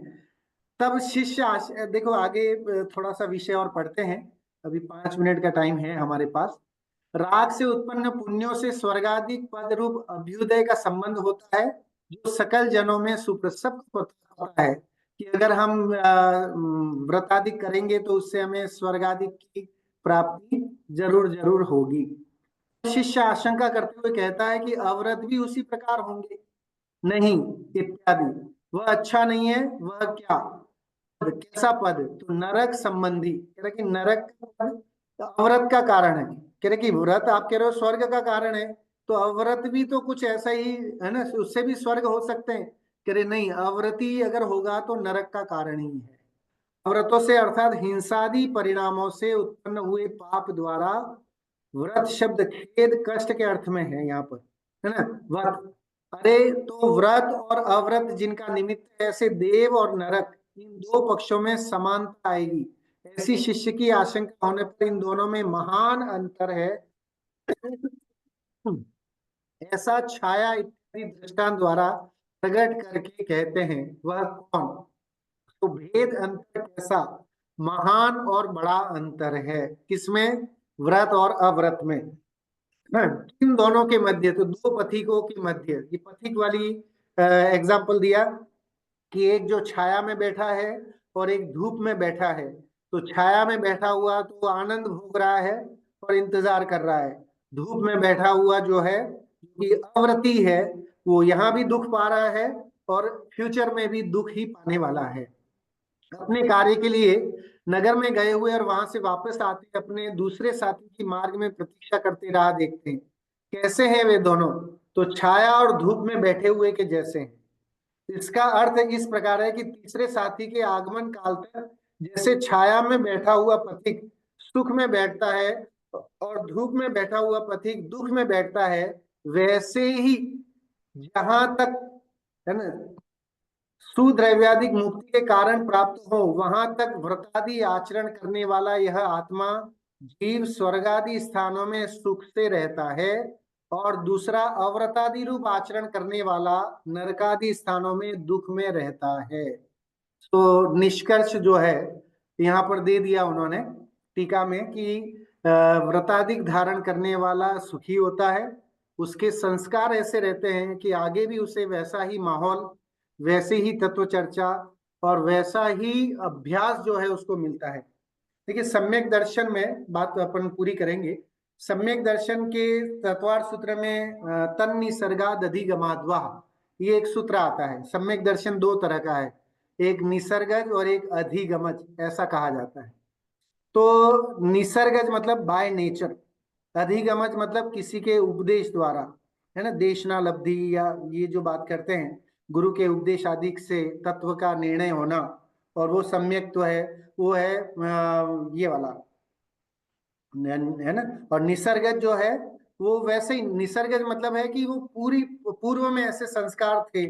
Speaker 1: तब शिष्य देखो आगे थोड़ा सा विषय और पढ़ते हैं। अभी 5 मिनट का टाइम है हमारे पास। राग से उत्पन्न पुण्यों से स्वर्गाधिक पद रूप अभ्युदय का संबंध होता है, जो सकल जनों में सुप्रसिद्ध होता है कि अगर हम व्रताधिक करेंगे तो उससे हमें स्वर्गाधिक की प्राप्ति जरूर जरूर होगी। शिष्य आशंका करते हुए कहता है कि अव्रत भी उसी प्रकार होंगे, नहीं, इत्यादि। वह अच्छा नहीं है, वह क्या कैसा पद? तो नरक संबंधी, कह रहे कि नरक का पद अव्रत का कारण है। कह रहे कि व्रत आप कह रहे हो स्वर्ग का कारण है, तो अव्रत भी तो कुछ ऐसा ही है ना, उससे भी स्वर्ग हो सकते हैं। कह रहे नहीं, अव्रति अगर होगा तो नरक का कारण ही है। अव्रतों से अर्थात हिंसादि परिणामों से उत्पन्न हुए पाप द्वारा, व्रत शब्द खेद कष्ट के अर्थ में है यहाँ पर, है ना, व्रत। अरे तो व्रत और अव्रत जिनका निमित्त है, ऐसे देव और नरक, इन दो पक्षों में समानता आएगी, ऐसी शिष्य की आशंका होने पर इन दोनों में महान अंतर है, ऐसा छाया इत्यादि दृष्टांत द्वारा प्रकट करके कहते हैं। वह कौन? तो भेद अंतर कैसा? महान और बड़ा अंतर है किसमें? व्रत और अव्रत में। इन दोनों के मध्य, तो दो पथिकों के मध्य, ये पथिक वाली एग्जाम्पल दिया कि एक जो छाया में बैठा है और एक धूप में बैठा है। तो छाया में बैठा हुआ तो आनंद भोग रहा है और इंतजार कर रहा है। धूप में बैठा हुआ जो है, कि अव्रती है, वो यहाँ भी दुख पा रहा है और फ्यूचर में भी दुख ही पाने वाला है। अपने कार्य के लिए नगर में गए हुए और वहां से वापस आते अपने दूसरे साथी की मार्ग में प्रतीक्षा करते राह देखते हैं। कैसे हैं वे दोनों? तो छाया और धूप में बैठे हुए के जैसे हैं। इसका अर्थ इस प्रकार है कि तीसरे साथी के आगमन काल तक जैसे छाया में बैठा हुआ पथिक सुख में बैठता है और धूप में बैठा हुआ पथिक दुख में बैठता है, वैसे ही जहां तक, है ना, सुद्रव्याधिक मुक्ति के कारण प्राप्त हो, वहां तक व्रतादि आचरण करने वाला यह आत्मा जीव स्वर्गादि स्थानों में सुख से रहता है, और दूसरा अव्रतादि रूप आचरण करने वाला नरकादि स्थानों में दुख में रहता है। तो निष्कर्ष जो है यहाँ पर दे दिया उन्होंने टीका में कि व्रताधिक धारण करने वाला सुखी होता है, उसके संस्कार ऐसे रहते हैं कि आगे भी उसे वैसा ही माहौल, वैसे ही तत्व चर्चा और वैसा ही अभ्यास जो है उसको मिलता है। देखिए सम्यक दर्शन में बात अपन पूरी करेंगे। सम्यक दर्शन के तत्वार्थ सूत्र में तन निसर्गाद अधिगमाद्वा, ये एक सूत्र आता है। सम्यक दर्शन दो तरह का है, एक निसर्गज और एक अधिगमज, ऐसा कहा जाता है। तो निसर्गज मतलब बाय नेचर, अधिगमज मतलब किसी के उपदेश द्वारा, है ना, देशना लब्धि, या ये जो बात करते हैं गुरु के उपदेश आदि से तत्व का निर्णय होना, और वो सम्यक तो है, वो है ये वाला, है ना। और निसर्गज जो है वो वैसे ही, निसर्गज मतलब है कि वो पूरी पूर्व में ऐसे संस्कार थे,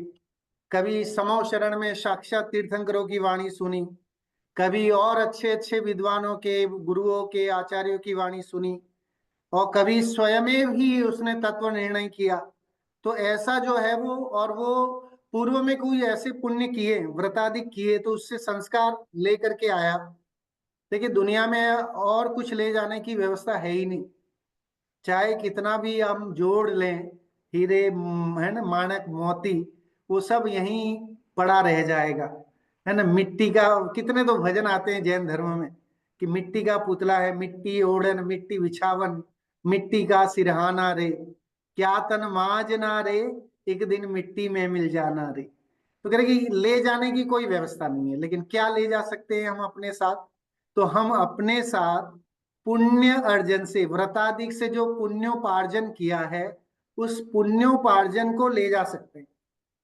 Speaker 1: कभी समौ शरण में साक्षात तीर्थंकरों की वाणी सुनी, कभी और अच्छे अच्छे विद्वानों के, गुरुओं के, आचार्यों की वाणी सुनी, और कभी स्वयं ही उसने तत्व निर्णय किया। तो ऐसा जो है वो, और वो पूर्व में कोई ऐसे पुण्य किए, व्रतादि किए, तो उससे संस्कार लेकर के आया। देखिए दुनिया में और कुछ ले जाने की व्यवस्था है ही नहीं। चाहे कितना भी हम जोड़ लें, हीरे है ना, माणक मोती, वो सब यहीं पड़ा रह जाएगा। है ना, मिट्टी का, कितने तो भजन आते हैं जैन धर्म में कि मिट्टी का पुतला है, मिट्टी ओढ़न मिट्टी बिछावन, मिट्टी का सिरहाना रे, क्या तन माजना रे, एक दिन मिट्टी में मिल जाना रे। तो कह रहे कि ले जाने की कोई व्यवस्था नहीं है, लेकिन क्या ले जा सकते हैं हम अपने साथ? तो हम अपने साथ पुण्य अर्जन से, व्रतादिक से जो पुण्योपार्जन किया है, उस पुण्योपार्जन को ले जा सकते हैं,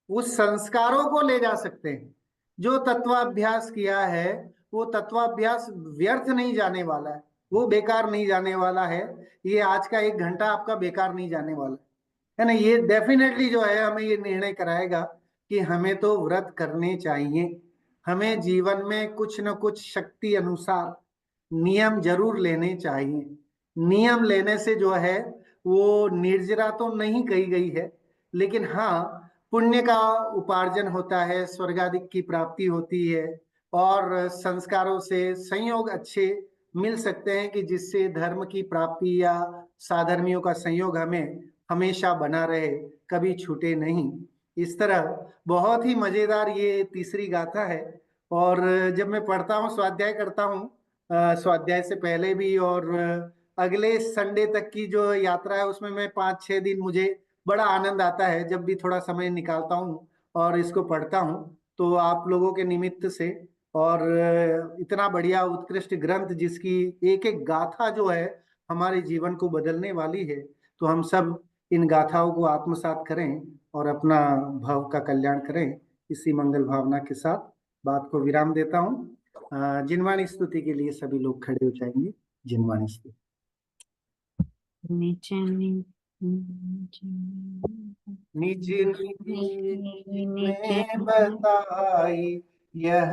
Speaker 1: उस संस्कारों को ले जा सकते हैं। जो तत्वाभ्यास किया है, वो तत्वाभ्यास व्यर्थ नहीं जाने वाला है, वो बेकार नहीं जाने वाला है। ये आज का 1 घंटा आपका बेकार नहीं जाने वाला है ना। ये डेफिनेटली जो है हमें ये निर्णय कराएगा कि हमें तो व्रत करने चाहिए। हमें जीवन में कुछ न कुछ शक्ति अनुसार नियम जरूर लेने चाहिए। नियम लेने से जो है वो निर्जरा तो नहीं कही गई है, लेकिन हाँ, पुण्य का उपार्जन होता है, स्वर्गादिक की प्राप्ति होती है, और संस्कारों से संयोग अच्छे मिल सकते हैं कि जिससे धर्म की प्राप्ति या साधर्मियों का संयोग हमें हमेशा बना रहे, कभी छूटे नहीं। इस तरह बहुत ही मजेदार ये तीसरी गाथा है। और जब मैं पढ़ता हूँ, स्वाध्याय करता हूँ, स्वाध्याय से पहले भी और अगले संडे तक की जो यात्रा है उसमें मैं 5-6 दिन, मुझे बड़ा आनंद आता है जब भी थोड़ा समय निकालता हूँ और इसको पढ़ता हूँ। तो आप लोगों के निमित्त से, और इतना बढ़िया उत्कृष्ट ग्रंथ जिसकी एक एक गाथा जो है हमारे जीवन को बदलने वाली है, तो हम सब इन गाथाओं को आत्मसात करें और अपना भाव का कल्याण करें। इसी मंगल भावना के साथ बात को विराम देता हूँ। जिनवाणी स्तुति के लिए सभी लोग खड़े हो जाएंगे। जिनवाणी स्तुति।
Speaker 3: निज निज
Speaker 1: निज ने बताई यह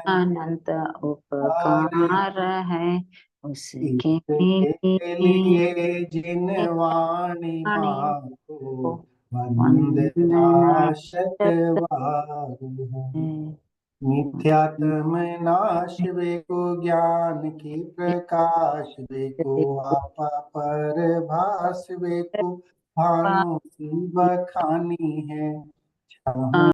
Speaker 3: अनंत उपकार है उसके
Speaker 1: इसके लिए जिनवाणी माको वंदना शतवार है। मिथ्यात्म नाश वेको ज्ञान की प्रकाश वेको आपा पर भास वेको भानु की बखानी है।